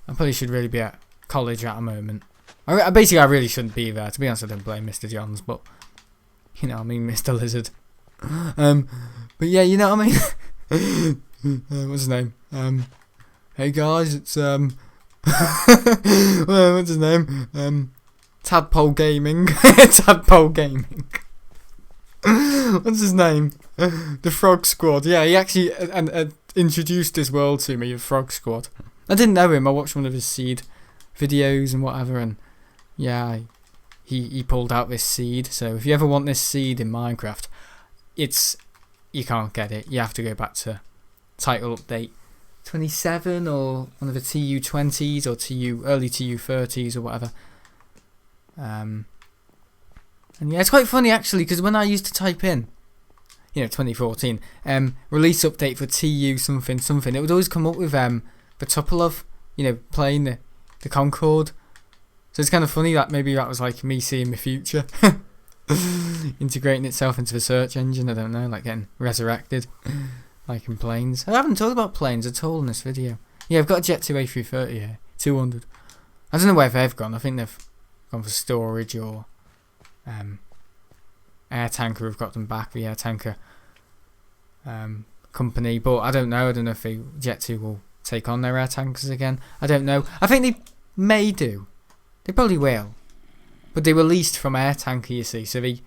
I probably should really be at college at a moment. I really shouldn't be there, to be honest. I don't blame Mr. Johns, but Mr. Lizard. But yeah, you know what I mean. What's his name? Hey guys, it's what's his name? Tadpole Gaming. Tadpole Gaming. What's his name? The Frog Squad. Yeah, he actually introduced this world to me, the Frog Squad. I didn't know him. I watched one of his seed videos and whatever, and yeah, he pulled out this seed. So if you ever want this seed in Minecraft, you can't get it. You have to go back to title update 27 or one of the TU20s or early TU30s or whatever. And yeah, it's quite funny actually, because when I used to type in, 2014, release update for TU something, it would always come up with the Tupolev, playing the Concorde. So it's kind of funny that maybe that was like me seeing the future, integrating itself into the search engine. I don't know, like getting resurrected, like in planes. I haven't talked about planes at all in this video. Yeah, I've got a Jet 2 A330 here, 200. I don't know where they've gone. I think they've gone for storage or Air Tanker have got them back, the Air Tanker company, but I don't know if the Jet 2 will take on their air tankers again. I don't know. I think they may do. They probably will. But they were leased from Air Tanker, you see, so they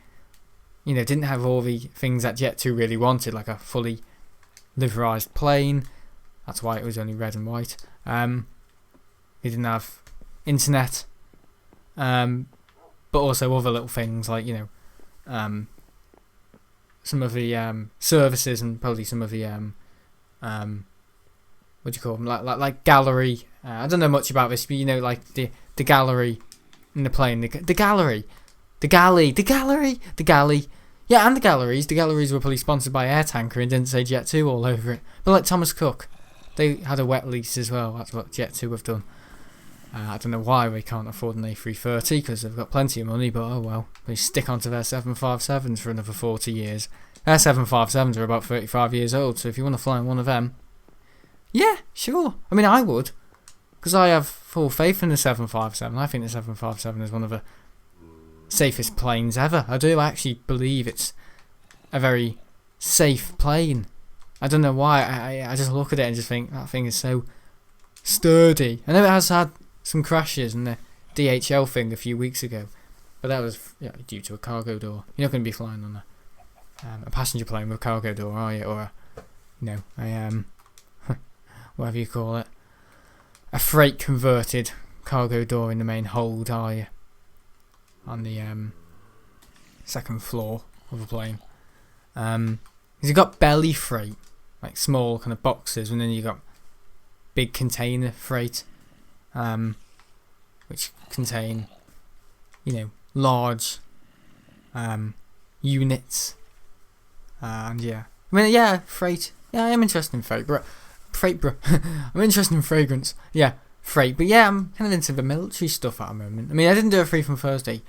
didn't have all the things that Jet 2 really wanted, like a fully liverized plane. That's why it was only red and white. They didn't have internet, but also other little things like, some of the services and probably some of the what do you call them, like gallery. I don't know much about this, but like the gallery in the plane, the galley. Yeah, and the galleries. The galleries were probably sponsored by Air Tanker and didn't say Jet 2 all over it. But like Thomas Cook, they had a wet lease as well. That's what Jet 2 have done. I don't know why they can't afford an A330, because they've got plenty of money, but oh well. They stick onto their 757s for another 40 years. Their 757s are about 35 years old, so if you want to fly in one of them, yeah, sure. I would, because I have full faith in the 757. I think the 757 is one of the safest planes ever. I do actually believe it's a very safe plane. I don't know why. I just look at it and just think that thing is so sturdy. I know it has had some crashes and the DHL thing a few weeks ago, but that was due to a cargo door. You're not going to be flying on a passenger plane with a cargo door, are you? Or whatever you call it, a freight converted cargo door in the main hold, are you? On the second floor of a plane. Because you've got belly freight, like small kind of boxes, and then you've got big container freight, which contain, large units. And freight. Yeah, I am interested in freight, bro. I'm interested in fragrance. Yeah, freight. But yeah, I'm kind of into the military stuff at the moment. I mean, I didn't do a free from Thursday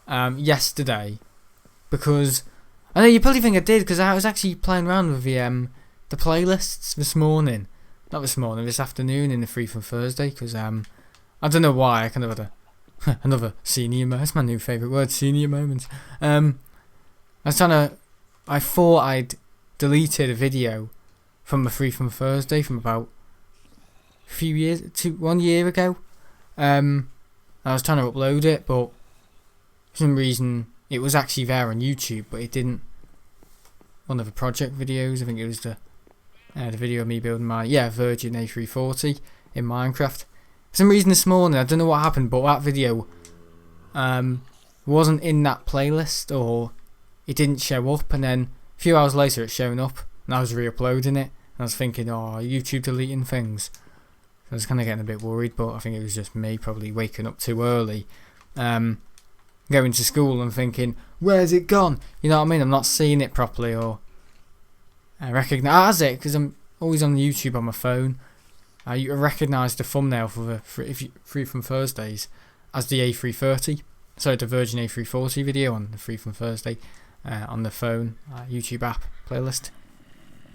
yesterday because I know you probably think I did because I was actually playing around with the playlists this morning. Not this morning, this afternoon in the free from Thursday because I don't know why I kind of had another senior moment. That's my new favourite word, senior moment. I thought I'd deleted a video from the free from Thursday from about 1 year ago. I was trying to upload it, but for some reason it was actually there on YouTube, but it didn't. One of the project videos, I think it was the video of me building my Virgin A340 in Minecraft. For some reason this morning, I don't know what happened, but that video wasn't in that playlist, or it didn't show up, and then a few hours later it's showing up, and I was re-uploading it, and I was thinking, oh, YouTube deleting things. So I was kind of getting a bit worried, but I think it was just me probably waking up too early, going to school and thinking, where's it gone? You know what I mean? I'm not seeing it properly, or I recognise it, because I'm always on YouTube on my phone. You recognise the thumbnail for the free from Thursdays as the A330. Sorry, the Virgin A340 video on the free from Thursday on the phone YouTube app playlist.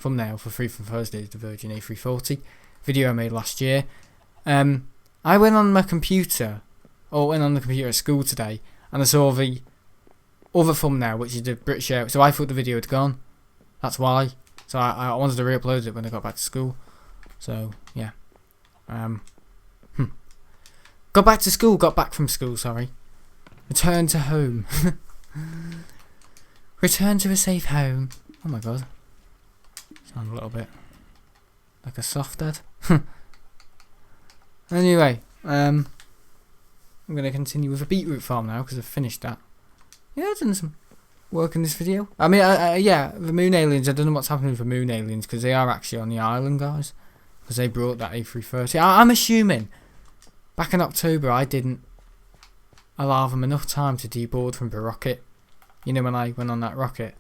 Thumbnail for free from Thursday is the Virgin A340 video I made last year. I went on the computer at school today, and I saw the other thumbnail, which is the British Air. So I thought the video had gone. That's why. So I wanted to re-upload it when I got back to school. So yeah. Got back from school, sorry. Returned to home. Return to a safe home. Oh my god. Sound a little bit like a soft dad. Anyway, I'm going to continue with the beetroot farm now because I've finished that. Yeah, I've done some work in this video. I mean, the moon aliens, I don't know what's happening with the moon aliens because they are actually on the island, guys. Because they brought that A330. I'm assuming back in October I didn't allow them enough time to deboard from the rocket. You know, when I went on that rocket,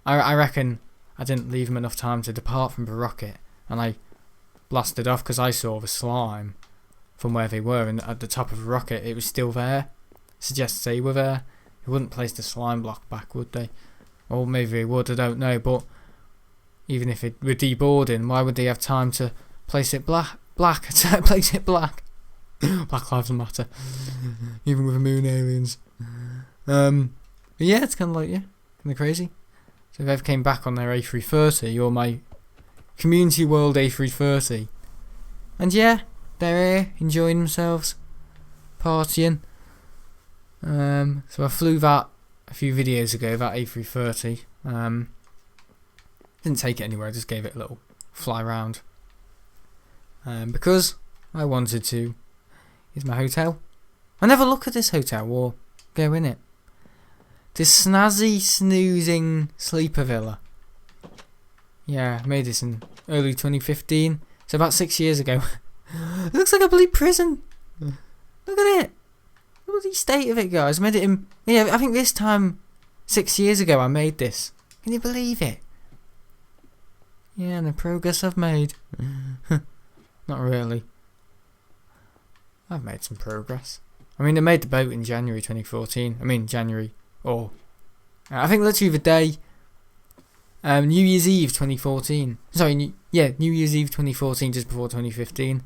I reckon I didn't leave them enough time to depart from the rocket, and I blasted off because I saw the slime from where they were, and at the top of the rocket it was still there. Suggests they were there. They wouldn't place the slime block back, would they? Or maybe they would, I don't know. But even if it were deboarding, why would they have time to place it black? Place it black. Black Lives Matter. Even with the moon aliens. But yeah, it's kind of like, kind of crazy. So if they ever came back on their A330, or my Community World A330, and yeah, they're here, enjoying themselves, partying. So I flew that a few videos ago, that A330. Didn't take it anywhere, I just gave it a little fly round. Because I wanted to. Here's my hotel. I never look at this hotel or go in it. This snazzy, snoozing sleeper villa. Yeah, I made this in early 2015. So about 6 years ago. It looks like a bloody prison. Look at it. Look at the state of it, guys. I made it in... Yeah, I think this time, 6 years ago, I made this. Can you believe it? Yeah, and the progress I've made. Not really. I've made some progress. I mean, I made the boat in January 2014. I mean, January... Or... I think literally the day... New Year's Eve 2014. Sorry, New Year's Eve 2014, just before 2015.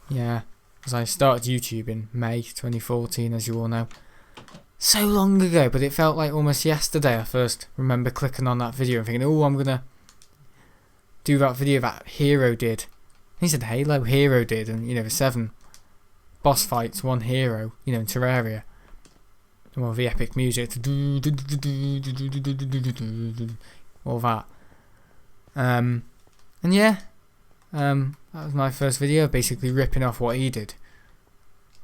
Yeah, because I started YouTube in May 2014, as you all know. So long ago, but it felt like almost yesterday I first remember clicking on that video and thinking, oh, I'm going to do that video that Hero did. He said Halo, Hero did, and, the 7 boss fights, one hero, you know, in Terraria. All the epic music, all that. And yeah, that was my first video, basically ripping off what he did.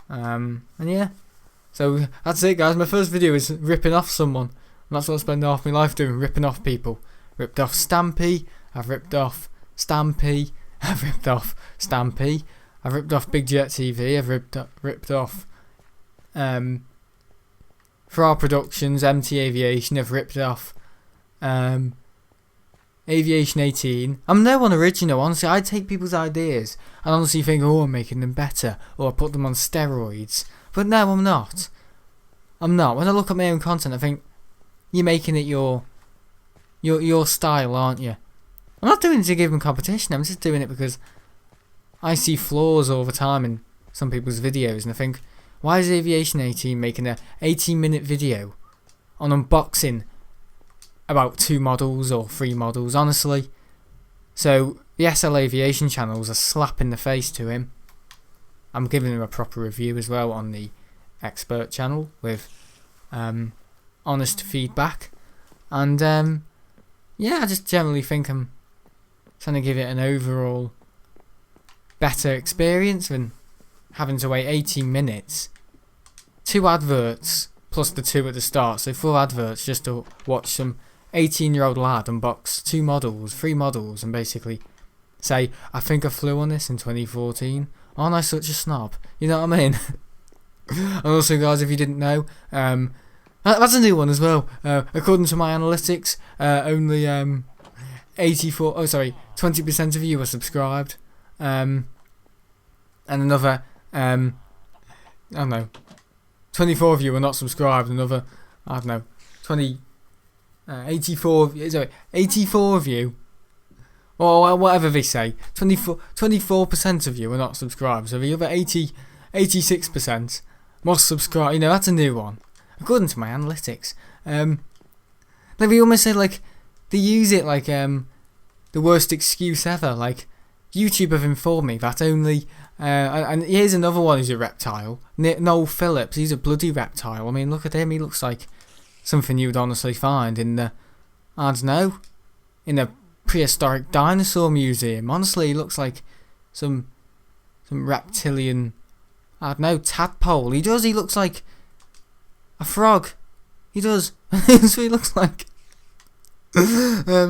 And yeah, so that's it, guys. My first video is ripping off someone, and that's what I spend half my life doing, ripping off people. Ripped off Stampy, I've ripped off Stampy, I've ripped off Stampy, I've ripped off Big Jet TV, I've ripped off For Our Productions, MT Aviation, I've ripped off Aviation 18. I'm no one original, honestly. I take people's ideas and honestly think, oh, I'm making them better, or I put them on steroids. But no, I'm not. I'm not. When I look at my own content, I think, you're making it your style, aren't you? I'm not doing it to give them competition, I'm just doing it because I see flaws all the time in some people's videos, and I think, why is Aviation 18 making a 18-minute video on unboxing about 2 models or 3 models, honestly? So the SL Aviation channel's a slap in the face to him. I'm giving him a proper review as well on the Expert channel with honest feedback. And yeah, I just generally think I'm trying to give it an overall better experience than having to wait 18 minutes. 2 adverts plus the 2 at the start, so 4 adverts just to watch some 18-year-old lad unbox 2 models, 3 models, and basically say, I think I flew on this in 2014. Aren't I such a snob? You know what I mean? And also, guys, if you didn't know, that's a new one as well. According to my analytics, only 20% of you are subscribed. And another, I don't know, 24 of you are not subscribed. Another, I don't know, 84 of you, or whatever they say, 24% of you are not subscribed. So the other 86% must subscribe. You know, that's a new one, according to my analytics. Like they almost say, like, they use it like the worst excuse ever. Like, YouTube have informed me that only and here's another one who's a reptile, Noel Phillips. He's a bloody reptile. I mean, look at him. He looks like something you would honestly find in the, I don't know, in a prehistoric dinosaur museum. Honestly, he looks like some reptilian, I don't know, tadpole. He does. He looks like a frog. He does. That's what he looks like.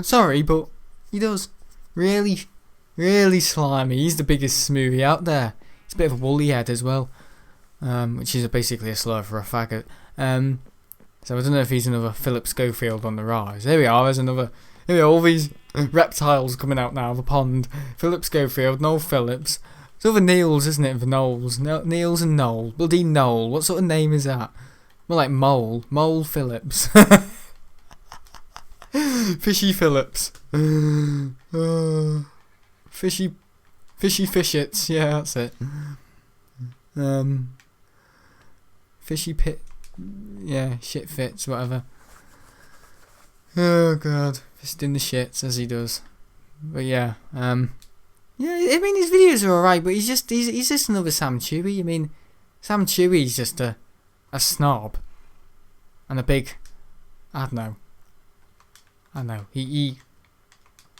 Sorry, but he does. Really slimy. He's the biggest smoothie out there. He's a bit of a woolly head as well, which is basically a slur for a faggot. So I don't know if he's another Philip Schofield on the rise. There we are. There's another. Here we are, all these reptiles coming out now of the pond. Philip Schofield, Noel Phillips. It's other Neils, isn't it? The Knowles. Neils and Noel. Bloody Noel. What sort of name is that? More like Mole. Mole Phillips. Fishy Phillips. Fishy Fishits, yeah, that's it. Fishy Pit, yeah, shit fits, whatever. Oh god, fist in the shits as he does. But yeah, yeah, I mean his videos are alright, but he's just another Sam Chewy. I mean, Sam Chewy's just a snob and a big, I don't know. I know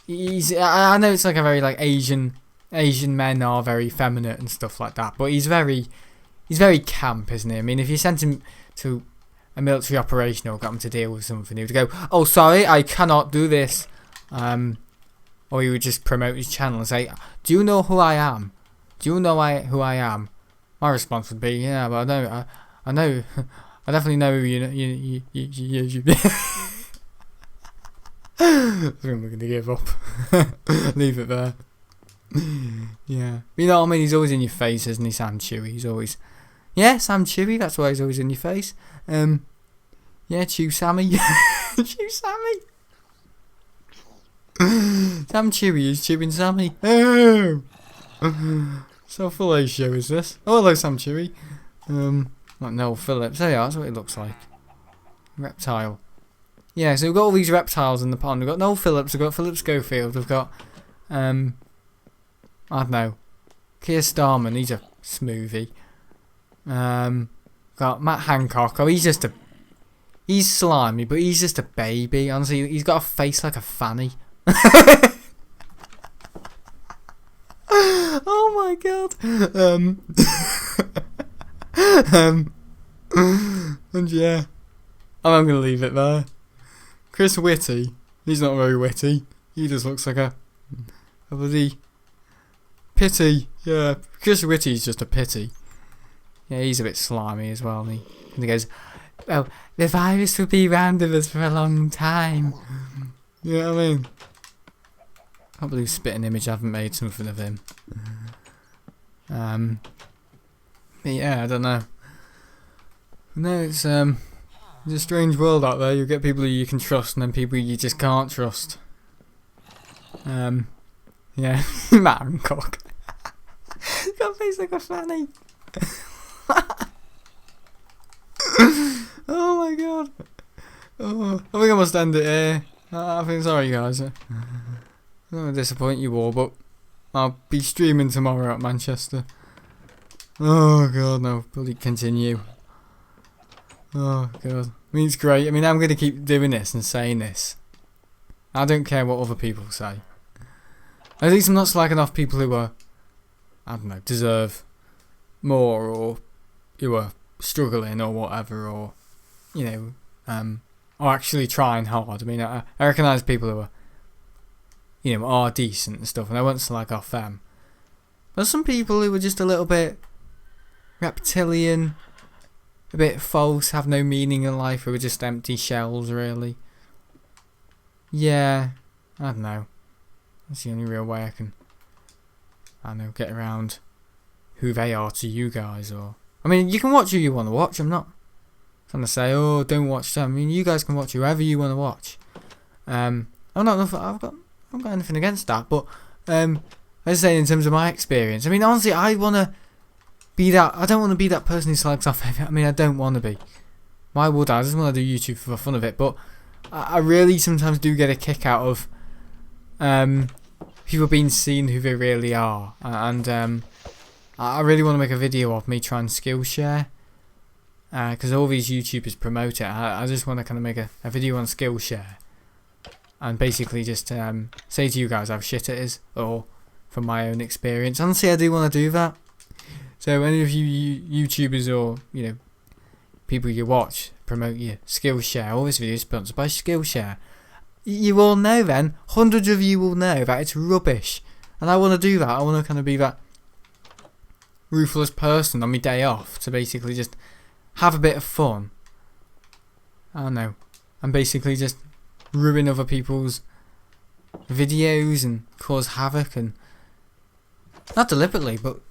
it's like a very like Asian men are very feminine and stuff like that, but he's very camp, isn't he? I mean, if you sent him to a military operation or got him to deal with something, he would go, "Oh, sorry, I cannot do this," or he would just promote his channel and say, "Do you know who I am? Do you know who I am?" My response would be, "Yeah, but I know, I definitely know who you." I think we're going to give up. Leave it there. Yeah. You know what I mean? He's always in your face, isn't he, Sam Chewy? He's always... Yeah, Sam Chewy, that's why he's always in your face. Yeah, Chew Sammy. Chew Sammy. Sam Chewy is chewing Sammy. Oh! So fellatio is this? Oh, hello, Sam Chewy. Like Noel Phillips. There you are, that's what it looks like. Reptile. Yeah, so we've got all these reptiles in the pond. We've got Noel Phillips, we've got Philip Schofield, we've got, I don't know, Keir Starman, he's a smoothie. Got Matt Hancock. Oh, he's slimy, but he's just a baby. Honestly, he's got a face like a fanny. Oh my god. And yeah, I'm gonna leave it there. Chris Whitty. He's not very witty. He just looks like a bloody pity. Yeah, Chris Whitty's just a pity. Yeah, he's a bit slimy as well. And he goes, well, the virus will be around with us for a long time. You know what I mean? I can't believe Spitting Image haven't made something of him. But yeah, I don't know. No, it's a strange world out there. You get people who you can trust and then people you just can't trust. Yeah, Matt Hancock. He's got a face like a fanny. Oh my god. Oh, I think I must end it here. I think sorry guys. I don't want to disappoint you all, but I'll be streaming tomorrow at Manchester. Oh god, no, bloody continue. Oh god. I mean, it's great. I mean, I'm going to keep doing this and saying this. I don't care what other people say. At least I'm not slacking off people who are, I don't know, deserve more, or who are struggling or whatever, or, you know, are actually trying hard. I mean, I recognise people who are, you know, are decent and stuff, and I won't slag off them. There's some people who are just a little bit reptilian, a bit false, have no meaning in life, who are just empty shells, really. Yeah, I don't know. That's the only real way I can, I don't know, get around who they are to you guys. Or, I mean, you can watch who you want to watch. I'm not trying to say, oh, don't watch them. I mean, you guys can watch whoever you want to watch. I've got anything against that, but as I say, in terms of my experience, I mean, honestly, I don't want to be that person who slags off. I mean, I don't want to be. Why would I? I just want to do YouTube for the fun of it, but I really sometimes do get a kick out of people being seen who they really are, and I really want to make a video of me trying Skillshare, because all these YouTubers promote it. I just want to kind of make a video on Skillshare and basically just say to you guys how shit it is, or from my own experience. Honestly, I do want to do that. So any of you YouTubers, or, you know, people you watch promote your Skillshare, all this video is sponsored by Skillshare. You all know then, hundreds of you will know that it's rubbish. And I want to do that. I want to kind of be that ruthless person on my day off to basically just have a bit of fun. I don't know. And basically just ruin other people's videos and cause havoc, and not deliberately, but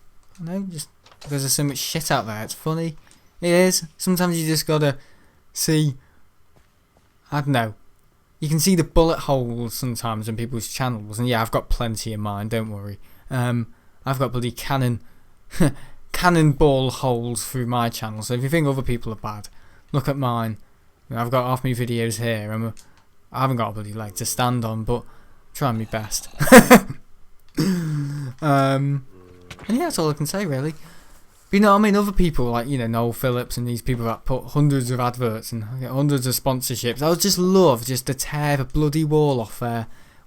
I don't know, just because there's so much shit out there. It's funny. It is. Sometimes you just gotta see, I don't know, you can see the bullet holes sometimes in people's channels, and yeah, I've got plenty in mine, don't worry. I've got bloody cannonball holes through my channel, so if you think other people are bad, look at mine. You know, I've got half my videos here, I haven't got a bloody leg to stand on, but trying my best. And yeah, that's all I can say, really. But, you know what I mean, other people like, you know, Noel Phillips and these people that put hundreds of adverts and get hundreds of sponsorships, I would just love just to tear the bloody wall off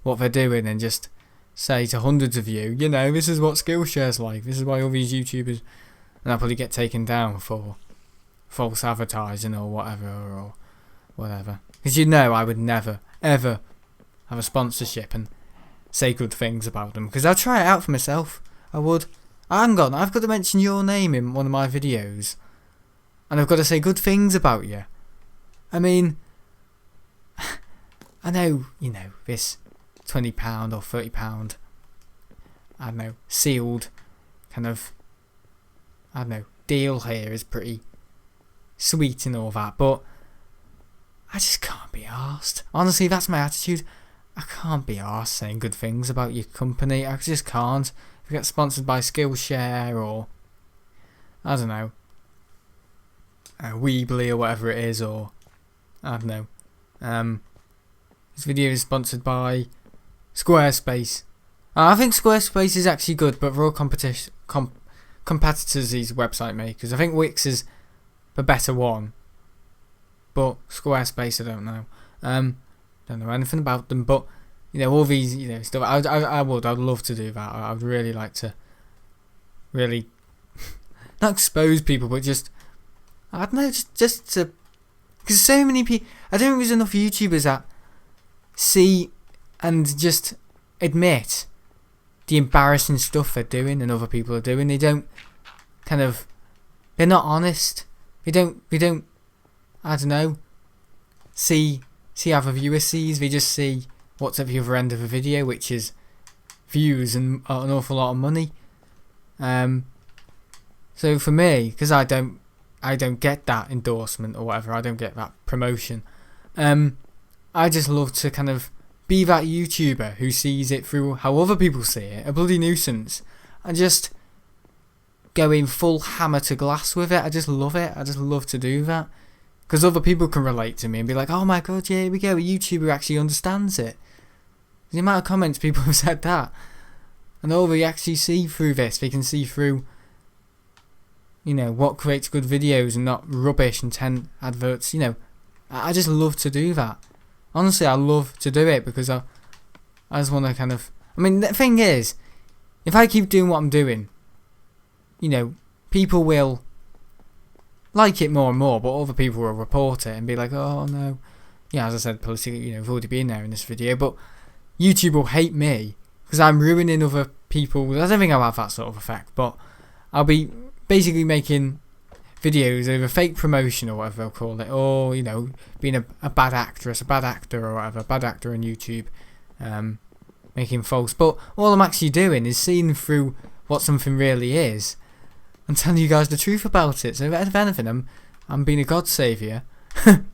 what they're doing, and just say to hundreds of you, you know, this is what Skillshare's like, this is why all these YouTubers, and I'll probably get taken down for false advertising or whatever. Because you know I would never, ever have a sponsorship and say good things about them, because I'll try it out for myself. I would. Hang on, I've got to mention your name in one of my videos, and I've got to say good things about you. I mean, I know, you know, this £20 or £30, I don't know, sealed kind of, I don't know, deal here is pretty sweet and all that, but I just can't be arsed. Honestly, that's my attitude. I can't be arsed saying good things about your company. I just can't. If you get sponsored by Skillshare, or I don't know, Weebly or whatever it is, or I don't know. This video is sponsored by Squarespace. I think Squarespace is actually good, but they're all competitors these website makers. I think Wix is the better one, but Squarespace, I don't know. Don't know anything about them, but all these stuff. I'd love to do that. I'd really like to really not expose people, but just I don't know, just to, because so many people. I don't think there's enough YouTubers that see and just admit the embarrassing stuff they're doing and other people are doing. They don't they're not honest. They don't I don't know, see how the viewer sees. They just see what's at the other end of the video, which is views and an awful lot of money. So for me, because I don't get that endorsement or whatever, I don't get that promotion, I just love to kind of be that YouTuber who sees it through how other people see it, a bloody nuisance, and just go in full hammer to glass with it. I just love it. I just love to do that, because other people can relate to me and be like, oh my god, yeah, here we go, a YouTuber who actually understands it. The amount of comments people have said that, and they actually see through this. They can see through what creates good videos and not rubbish and 10 adverts. I just love to do that. Honestly, I love to do it because I just want to the thing is, if I keep doing what I'm doing, people will like it more and more, but other people will report it and be like, oh no. Yeah, as I said, politically, I've already been there in this video, but YouTube will hate me because I'm ruining other people. I don't think I'll have that sort of effect, but I'll be basically making videos over fake promotion or whatever they'll call it, or being a bad actress, a bad actor or whatever, bad actor on YouTube, making false. But all I'm actually doing is seeing through what something really is and telling you guys the truth about it. So if anything, I'm being a God saviour. I'm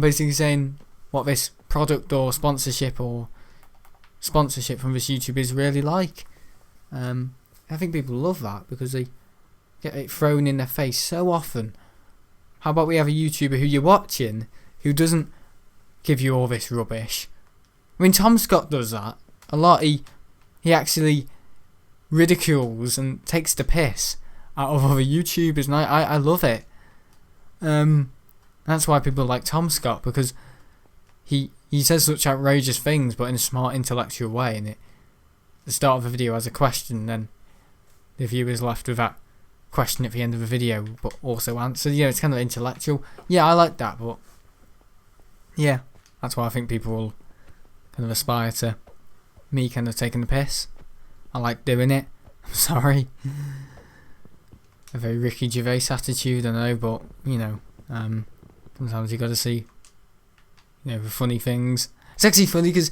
basically saying what this product or sponsorship from this YouTube is really like. I think people love that because they get it thrown in their face so often. How about we have a YouTuber who you're watching who doesn't give you all this rubbish? I mean, Tom Scott does that a lot. He actually ridicules and takes the piss out of other YouTubers, and I love it. That's why people like Tom Scott, because he says such outrageous things, but in a smart, intellectual way. And the start of the video has a question, and then the viewer's left with that question at the end of the video, but also answer. It's kind of intellectual. Yeah, I like that, but yeah, that's why I think people will kind of aspire to me kind of taking the piss. I like doing it. I'm sorry. A very Ricky Gervais attitude, I know, but sometimes you got to see the funny things. It's actually funny because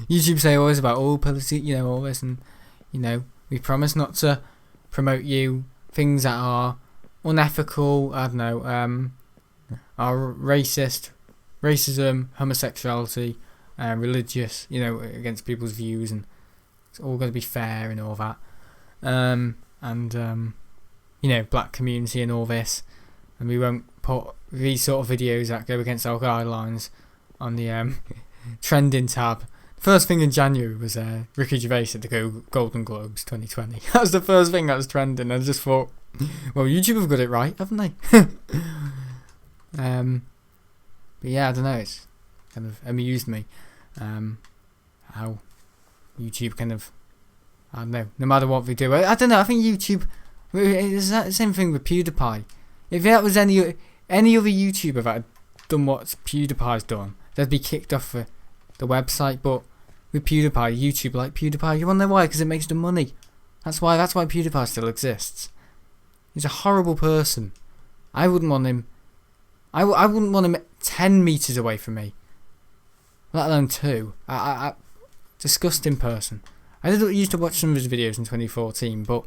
YouTube say always about politics, all this, and we promise not to promote you things that are unethical, I don't know, are racism, homosexuality, religious, against people's views, and it's all got to be fair and all that, black community and all this, and we won't put these sort of videos that go against our guidelines on the trending tab. First thing in January was Ricky Gervais at the Golden Globes 2020. That was the first thing that was trending. I just thought, well, YouTube have got it right, haven't they? But yeah, I don't know. It's kind of amused me how YouTube kind of, I don't know, no matter what we do. I don't know. I think YouTube, it's the same thing with PewDiePie. If that was any other YouTuber that had done what PewDiePie's done, they'd be kicked off the website. But with PewDiePie, YouTube like PewDiePie. You want to know why? Because it makes them money. That's why PewDiePie still exists. He's a horrible person. I wouldn't want him. I wouldn't want him 10 meters away from me, let alone 2. Disgusting person. I used to watch some of his videos in 2014, but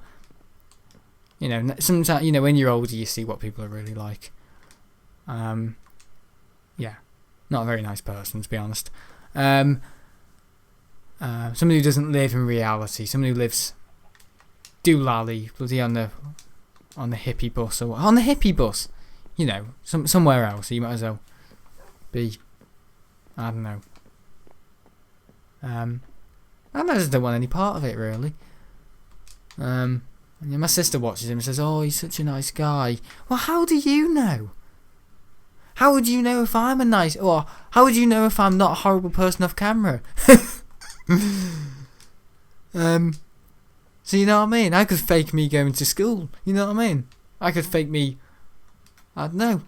sometimes when you're older, you see what people are really like. Yeah, not a very nice person, to be honest. Somebody who doesn't live in reality, somebody who lives doolally, bloody on the hippie bus, or on the hippie bus, somewhere else. So you might as well be, I don't know. I just don't want any part of it, really. And my sister watches him and says, "Oh, he's such a nice guy." Well, how do you know? How would you know if I'm a nice... Or how would you know if I'm not a horrible person off camera? So you know what I mean? I could fake me going to school. You know what I mean? I could fake me... I don't know.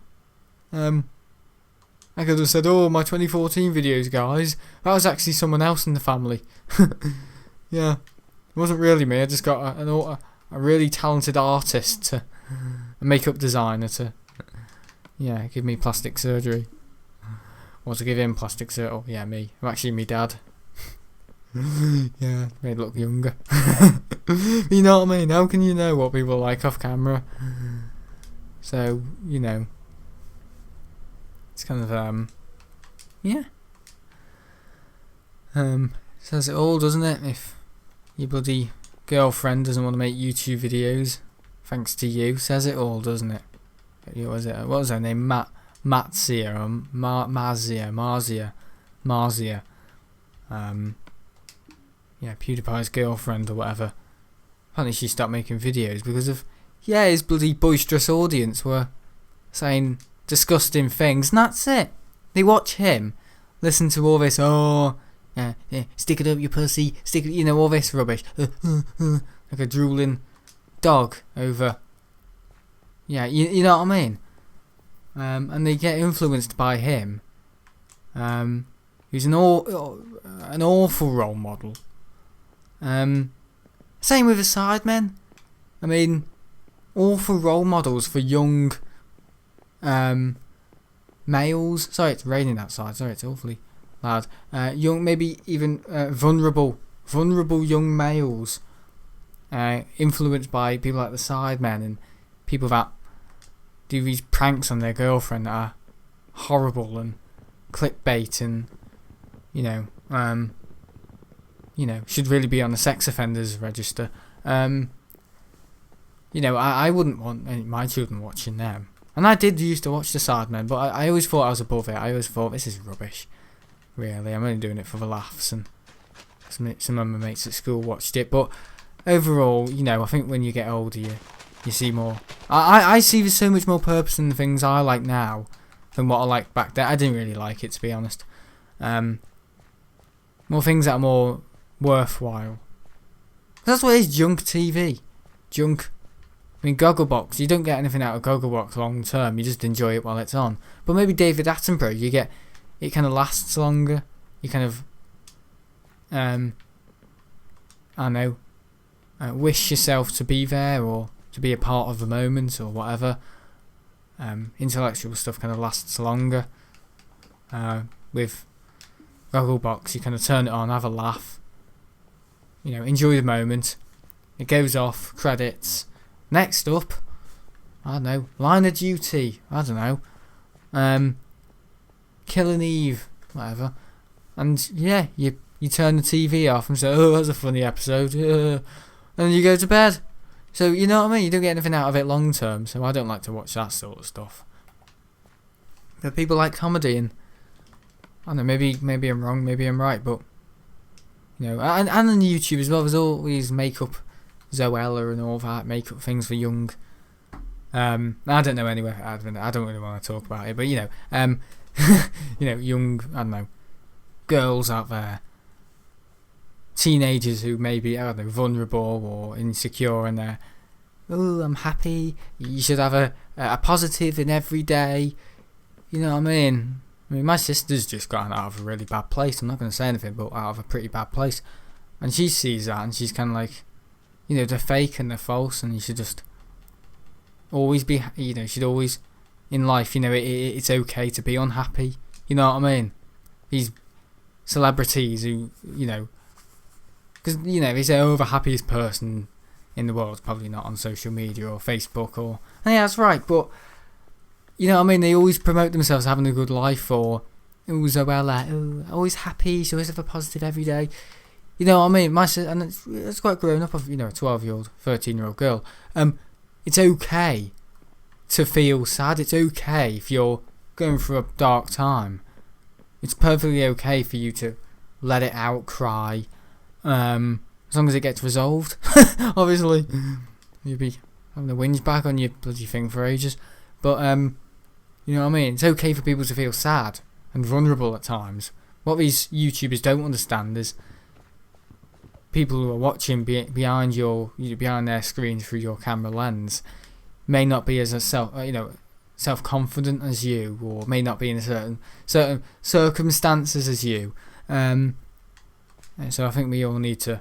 I could have said, "Oh, my 2014 videos, guys. That was actually someone else in the family." Yeah. It wasn't really me. I just got a really talented artist, a makeup designer to... Yeah, give me plastic surgery. Or to give him plastic surgery. Oh, yeah, me. I'm actually me dad. Yeah, made look younger. You know what I mean? How can you know what people like off camera? So, you know. It's kind of, yeah. Says it all, doesn't it? If your bloody girlfriend doesn't want to make YouTube videos, thanks to you, says it all, doesn't it? What was her name? Marzia or Marzia. Yeah, PewDiePie's girlfriend or whatever. Apparently she stopped making videos because of, his bloody boisterous audience were saying disgusting things, and that's it. They watch him, listen to all this, stick it up your pussy, stick it, all this rubbish, like a drooling dog over, you know what I mean? And they get influenced by him, who's an awful role model. Same with the Sidemen. I mean, awful role models for young males. Sorry, it's raining outside. Sorry, it's awfully loud. Young, maybe even vulnerable young males, influenced by people like the Sidemen and people that do these pranks on their girlfriend that are horrible and clickbait and should really be on the sex offenders register. I wouldn't want my children watching them. And I did used to watch the Sidemen, but I always thought I was above it. I always thought, this is rubbish. Really, I'm only doing it for the laughs, and some of my mates at school watched it. But overall, I think when you get older, you see more. I see there's so much more purpose in the things I like now than what I liked back then. I didn't really like it, to be honest. More things that are more worthwhile. That's what it is, junk TV. Junk. I mean, Gogglebox, you don't get anything out of Gogglebox long term, you just enjoy it while it's on. But maybe David Attenborough, you get, it kind of lasts longer. You kind of, wish yourself to be there or to be a part of the moment or whatever. Intellectual stuff kind of lasts longer. With Gogglebox, you kind of turn it on, have a laugh, enjoy the moment. It goes off, credits. Next up, I don't know, Line of Duty, I don't know, Killing Eve, whatever. And you turn the TV off and say, "Oh, that's a funny episode," and then you go to bed. So you know what I mean? You don't get anything out of it long term. So I don't like to watch that sort of stuff. But people like comedy, and I don't know, maybe I'm wrong, maybe I'm right, but and on YouTube as well, there's all these makeup Zoella and all that, makeup things for young. I don't know anyway. I don't really want to talk about it, but young, I don't know, girls out there, teenagers who maybe, I don't know, vulnerable or insecure, and they're, "Oh, I'm happy. You should have a positive in every day." You know what I mean? My sister's just gotten out of a really bad place. I'm not going to say anything, but out of a pretty bad place, and she sees that, and she's kind of like, they're fake and they're false, and you should just always be, should always, in life, it's okay to be unhappy. You know what I mean? These celebrities who, because, they say, "Oh, the happiest person in the world is probably not on social media or Facebook," or, and yeah, that's right, but, you know what I mean? They always promote themselves having a good life, or, "Oh, Zoella, always happy, she always have a positive every day." You know what I mean? And it's quite grown up of, a 12-year-old, 13-year-old girl. It's okay to feel sad. It's okay if you're going through a dark time. It's perfectly okay for you to let it out, cry, as long as it gets resolved, obviously. You'll be having a whinge back on your bloody thing for ages. But, you know what I mean? It's okay for people to feel sad and vulnerable at times. What these YouTubers don't understand is people who are watching behind their screens through your camera lens may not be as self-confident as you, or may not be in certain circumstances as you. And so I think we all need to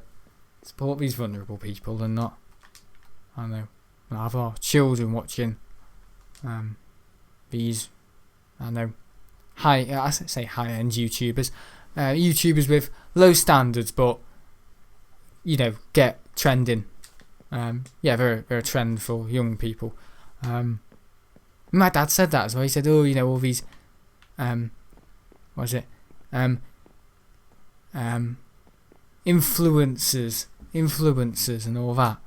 support these vulnerable people and not, have our children watching these, high-end YouTubers, YouTubers with low standards, but get trending. They're a trend for young people. My dad said that as well. He said, all these, influencers and all that.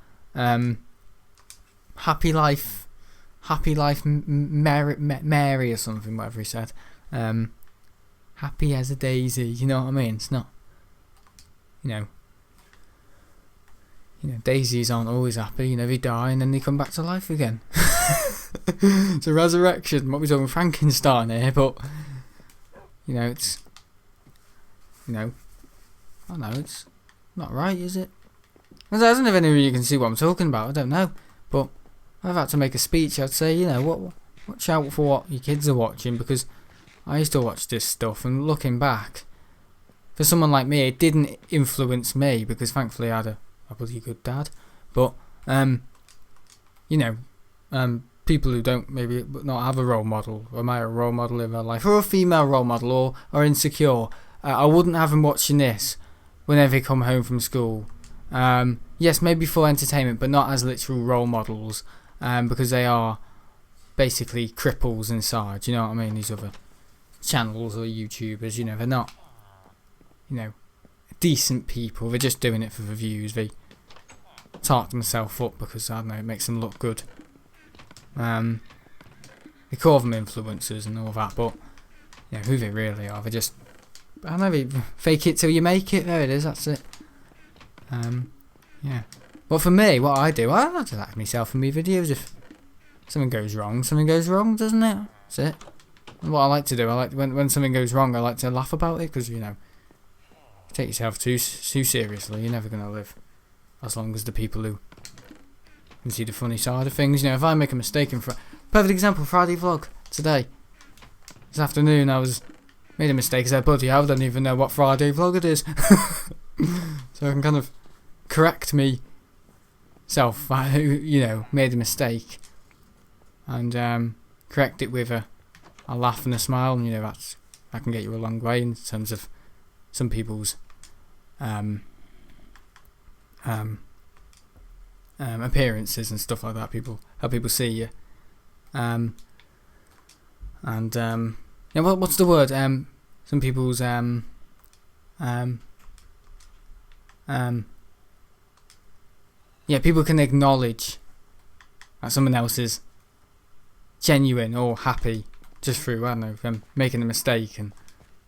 Happy life, Mary or something, whatever he said. Happy as a daisy. You know what I mean? It's not, daisies aren't always happy. They die and then they come back to life again. It's a resurrection. What we're talking Frankenstein here, but it's I don't know, it's not right, is it? I don't know if any of you can see what I'm talking about. I don't know, but if I've had to make a speech, I'd say watch out for what your kids are watching, because I used to watch this stuff, and looking back, for someone like me, it didn't influence me because thankfully I had a bloody good dad. But people who don't maybe not have a role model, or am I a role model in their life, or a female role model, or are insecure, I wouldn't have them watching this whenever they come home from school. Yes, maybe for entertainment, but not as literal role models, because they are basically cripples inside. You know what I mean? These other channels or YouTubers, they're not, decent people. They're just doing it for the views. They talk themselves up because, it makes them look good. They call them influencers and all that, but who they really are, they just, they fake it till you make it. There it is, that's it. Well, for me, what I do, I do that myself in my videos. If something goes wrong, doesn't it? That's it. And what I like to do, when something goes wrong, I like to laugh about it, because, if you take yourself too seriously, you're never going to live as long as the people who can see the funny side of things. If I make a mistake perfect example, Friday vlog today. This afternoon I made a mistake. I said, bloody hell, I don't even know what Friday vlog it is. So I can kind of correct myself who, made a mistake, and correct it with a laugh and a smile, and that can get you a long way in terms of some people's appearances and stuff like that. How people see you, what's the word? Some people's people can acknowledge that someone else is genuine or happy just through, them making a mistake and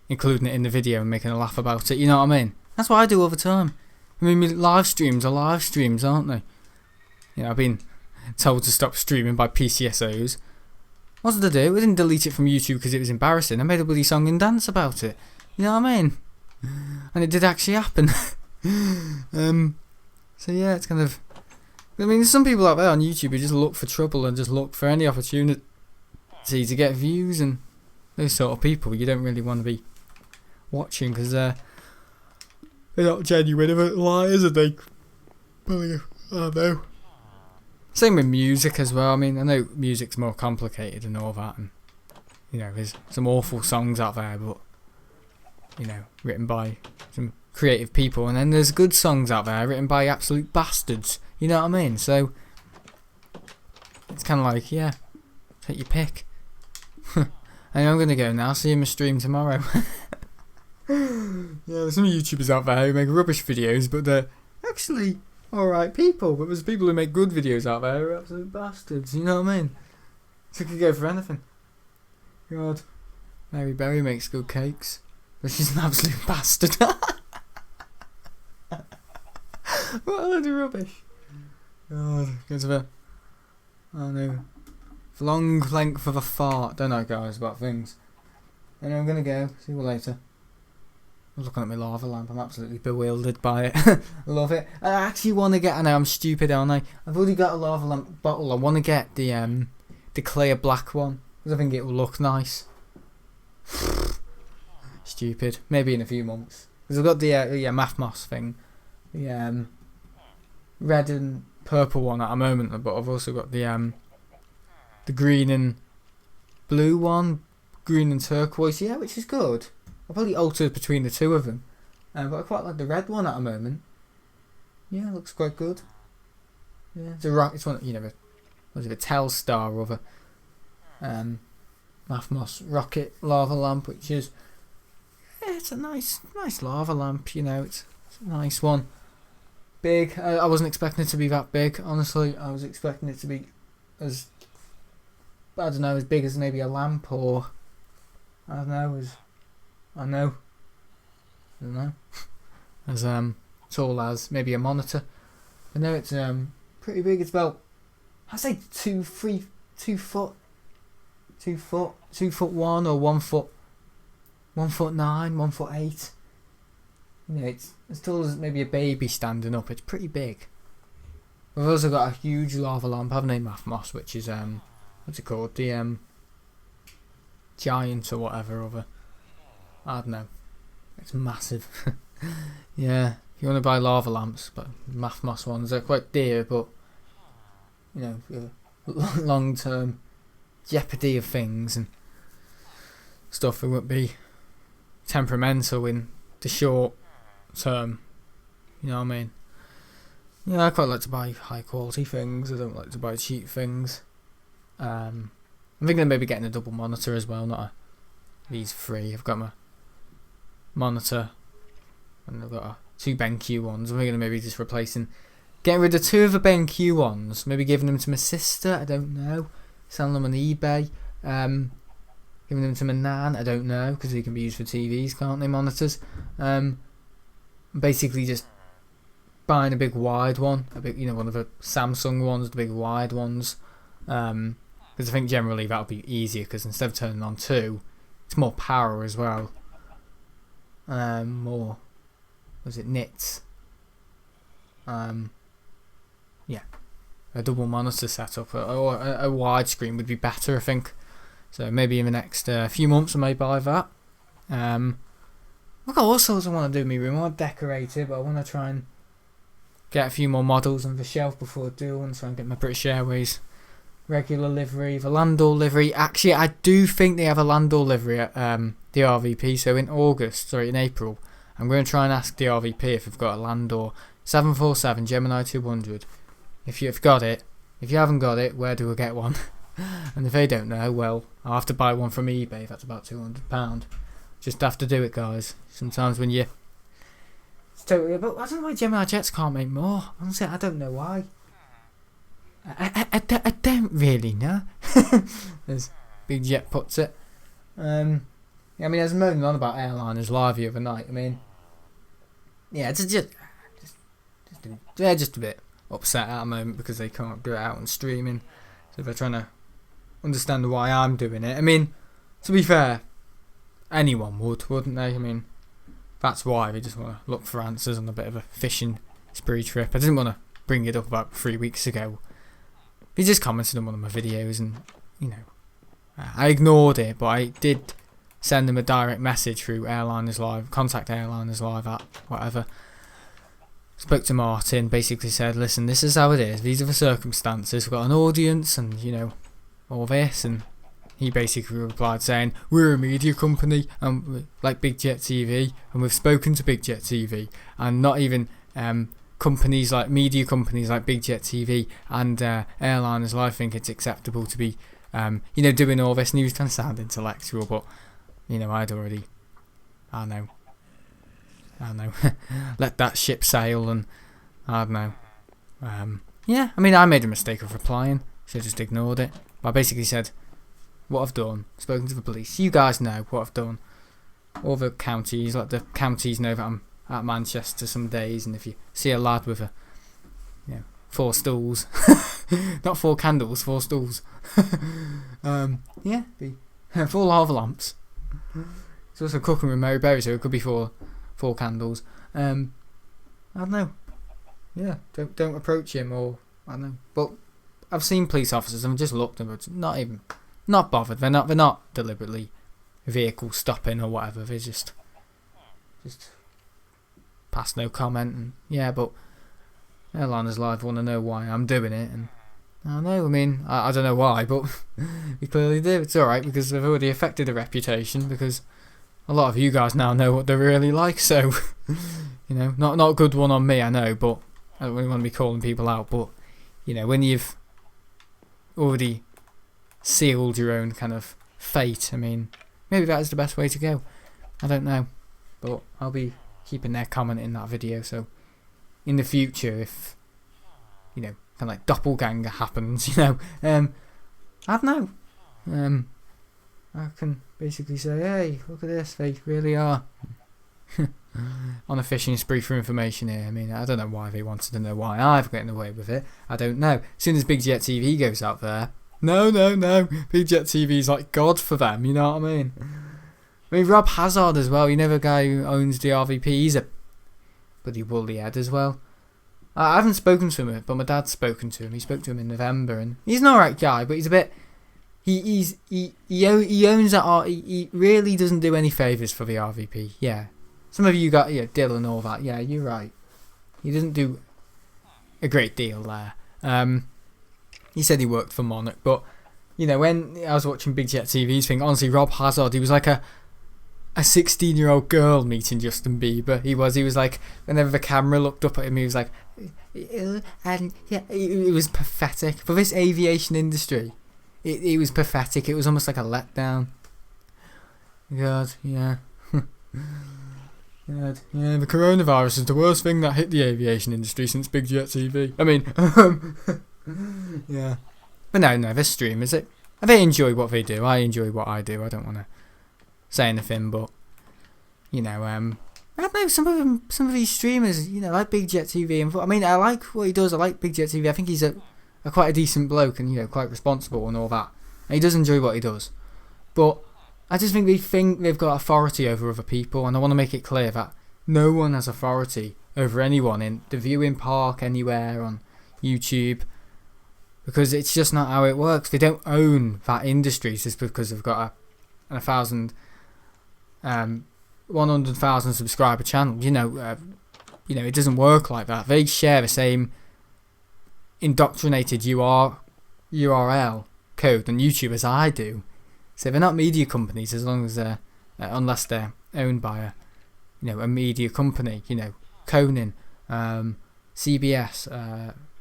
including it in the video and making a laugh about it. You know what I mean? That's what I do all the time. My live streams are live streams, aren't they? I've been told to stop streaming by PCSOs. What did I do? I didn't delete it from YouTube because it was embarrassing. I made a bloody song and dance about it. You know what I mean? And it did actually happen. So yeah, it's kind of, there's some people out there on YouTube who just look for trouble and just look for any opportunity to get views, and those sort of people you don't really want to be watching, because they're not genuine. They're liars, and they, I don't know. Same with music as well. I know music's more complicated and all that, and there's some awful songs out there, but written by some creative people, and then there's good songs out there written by absolute bastards. You know what I mean? So it's kind of like, take your pick. And I'm gonna go now. See you in my stream tomorrow. There's some YouTubers out there who make rubbish videos, but they're actually alright people. But there's people who make good videos out there who are absolute bastards. You know what I mean? So it could go for anything. God, Mary Berry makes good cakes, but she's an absolute bastard. What a load of rubbish. God, because of a, I don't know, long length of a fart. Don't know, guys, about things. And I'm gonna go. See you later. I'm looking at my lava lamp. I'm absolutely bewildered by it. I love it. I actually want to get. I know I'm stupid, aren't I? I've already got a lava lamp bottle. I want to get the clear black one because I think it will look nice. Stupid. Maybe in a few months. Because I've got the math moss thing, the red and purple one at the moment, but I've also got the green and blue one, green and turquoise. Yeah, which is good. I'll probably alter between the two of them. But I quite like the red one at the moment. Yeah, it looks quite good. Yeah, it's one, you know, was it a Telstar or a Mathmos rocket lava lamp, which is, yeah, it's a nice lava lamp. You know, it's a nice one. Big. I wasn't expecting it to be that big. Honestly, I was expecting it to be as, I don't know, as big as maybe a lamp, or I don't know, as tall as maybe a monitor. I know it's pretty big. It's about, I'd say 2 foot 1 or 1 foot 1'9", 1'8". You know, it's as tall as maybe a baby standing up. It's pretty big. We've also got a huge lava lamp, haven't we, Mathmos, which is what's it called? The giant or whatever other. I don't know. It's massive. Yeah, if you want to buy lava lamps, but Mathmos ones, they're quite dear, but you know, for long term jeopardy of things and stuff, it won't be temperamental in the short term. You know what I mean? Yeah, I quite like to buy high quality things. I don't like to buy cheap things. I'm thinking of maybe getting a double monitor as well, not these three. I've got my monitor and I've got 2 BenQ ones. I'm thinking of maybe just getting rid of 2 of the BenQ ones, maybe giving them to my sister, I don't know, selling them on eBay, giving them to my nan, I don't know, because they can be used for TVs, can't they, monitors? Basically just buying a big wide one, one of the Samsung ones, the big wide ones, because I think generally that'll be easier, because instead of turning on 2, it's more power as well. More, was it nits? Yeah, a double monitor setup or a widescreen would be better, I think. So maybe in the next few months I may buy that. I've got all sorts I want to do in my room. I want to decorate it, but I want to try and get a few more models on the shelf before I do. I want to try and get my British Airways regular livery, the Landor livery. Actually, I do think they have a Landor livery at the RVP. So in April, I'm going to try and ask the RVP if they've got a Landor 747 Gemini 200. If you've got it, if you haven't got it, where do I get one? And if they don't know, well, I'll have to buy one from eBay. That's about £200. Just have to do it, guys. Sometimes when you... It's totally... But I don't know why Gemini Jets can't make more. Honestly, I don't know why. I don't really know. As Big Jet puts it. I mean, I was moaning on about Airliners Live the other night. I mean... Yeah, they're just a bit upset at the moment because they can't do it out on streaming. So they're trying to understand why I'm doing it. I mean, to be fair, anyone would, wouldn't they? I mean, that's why they just want to look for answers on a bit of a fishing spree trip. I didn't want to bring it up about 3 weeks ago. He just commented on one of my videos and, you know, I ignored it, but I did send him a direct message through Airliners Live, contact Airliners Live at whatever. Spoke to Martin, basically said, listen, this is how it is, these are the circumstances, we've got an audience and, you know, all this, and he basically replied saying, we're a media company, and like Big Jet TV, and we've spoken to Big Jet TV, and not even companies like, media companies like Big Jet TV and Airliners Live think it's acceptable to be, you know, doing all this, and he was trying to sound intellectual, but, you know, I'd already, I don't know, let that ship sail, and I don't know. Yeah, I mean, I made a mistake of replying, so I just ignored it. But I basically said what I've done, spoken to the police. You guys know what I've done. All the counties, like the counties know that I'm at Manchester some days, and if you see a lad with a, you know, 4 stools. Not 4 candles, 4 stools. Yeah, 4 lava lamps. It's also cooking with Mary Berry, so it could be 4 candles. I don't know. Yeah, don't approach him, or I don't know. But I've seen police officers and just looked at them, not bothered. They're not deliberately vehicle stopping or whatever. They just pass no comment. And yeah, but Airliners Live want to know why I'm doing it, and I don't know. I mean, I don't know why, but we clearly do. It's alright, because they've already affected a reputation, because a lot of you guys now know what they're really like, so you know, not a good one on me, I know, but I don't really want to be calling people out. But you know, when you've already sealed your own kind of fate, I mean, maybe that is the best way to go. I don't know, but I'll be keeping their comment in that video, so in the future, if you know, kind of like doppelganger happens, you know, I don't know, I can basically say, hey, look at this, they really are on a fishing spree for information here. I mean, I don't know why they wanted to know why I've gotten away with it. I don't know. As soon as Big Jet TV goes out there, no, Big Jet TV's like God for them, you know what I mean? I mean, Rob Hazard as well, you know, the guy who owns the RVP, he's a bloody woolly head as well. I haven't spoken to him, but my dad's spoken to him. He spoke to him in November, and he's an alright guy, but he's a bit... He owns that. He really doesn't do any favours for the RVP. Yeah, some of you got Dylan and all that. Yeah, you're right. He doesn't do a great deal there. He said he worked for Monarch, but you know, when I was watching Big Jet TV's thing, honestly, Rob Hazard, he was like a 16-year-old girl meeting Justin Bieber. He was like, whenever the camera looked up at him, he was like, and yeah, it was pathetic for this aviation industry. It was pathetic. It was almost like a letdown. God, yeah. God, yeah, the coronavirus is the worst thing that hit the aviation industry since Big Jet TV. I mean, yeah. But no, they're streamers. They enjoy what they do. I enjoy what I do. I don't want to say anything, but you know, I don't know. Some of these streamers, you know, like Big Jet TV, and I mean, I like what he does. I like Big Jet TV. I think he's quite a decent bloke, and you know, quite responsible and all that. And he does enjoy what he does, but I just think they've got authority over other people, and I want to make it clear that no one has authority over anyone in the viewing park anywhere on YouTube, because it's just not how it works. They don't own that industry just because they've got a 100,000 subscriber channel. You know, it doesn't work like that. They share the same indoctrinated URL code on YouTube as I do, so they're not media companies as long as they're unless they're owned by a media company. You know, Conan, CBS,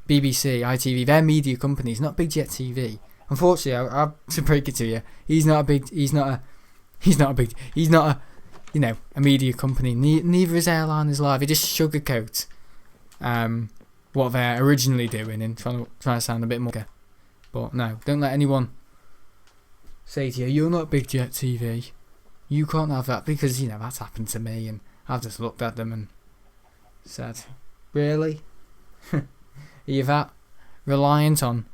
BBC, ITV, they're media companies, not Big Jet TV. Unfortunately, I have to break it to you, he's not a media company. Neither is Airliners Live. He just sugarcoats what they're originally doing and trying to sound a bit more. But no, don't let anyone say to you, you're not Big Jet TV, you can't have that, because you know that's happened to me, and I've just looked at them and said, really? Are you that reliant on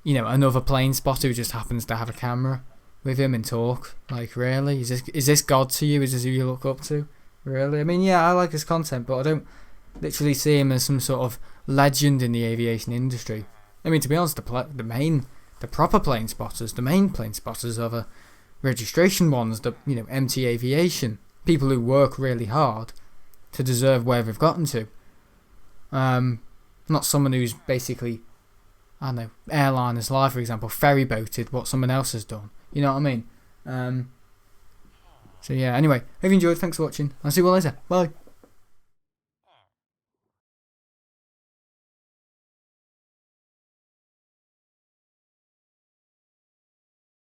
another plane spotter who just happens to have a camera with him and talk? Like, really? Is this God to you? Is this who you look up to? Really? I mean, yeah, I like his content, but I don't literally see him as some sort of legend in the aviation industry. I mean, to be honest, the proper plane spotters, the main plane spotters are the registration ones, MT Aviation, people who work really hard to deserve where they've gotten to. Not someone who's basically, I don't know, Airliners Live, for example, ferry boated what someone else has done. You know what I mean? So yeah, anyway, hope you enjoyed. Thanks for watching. I'll see you all later. Bye.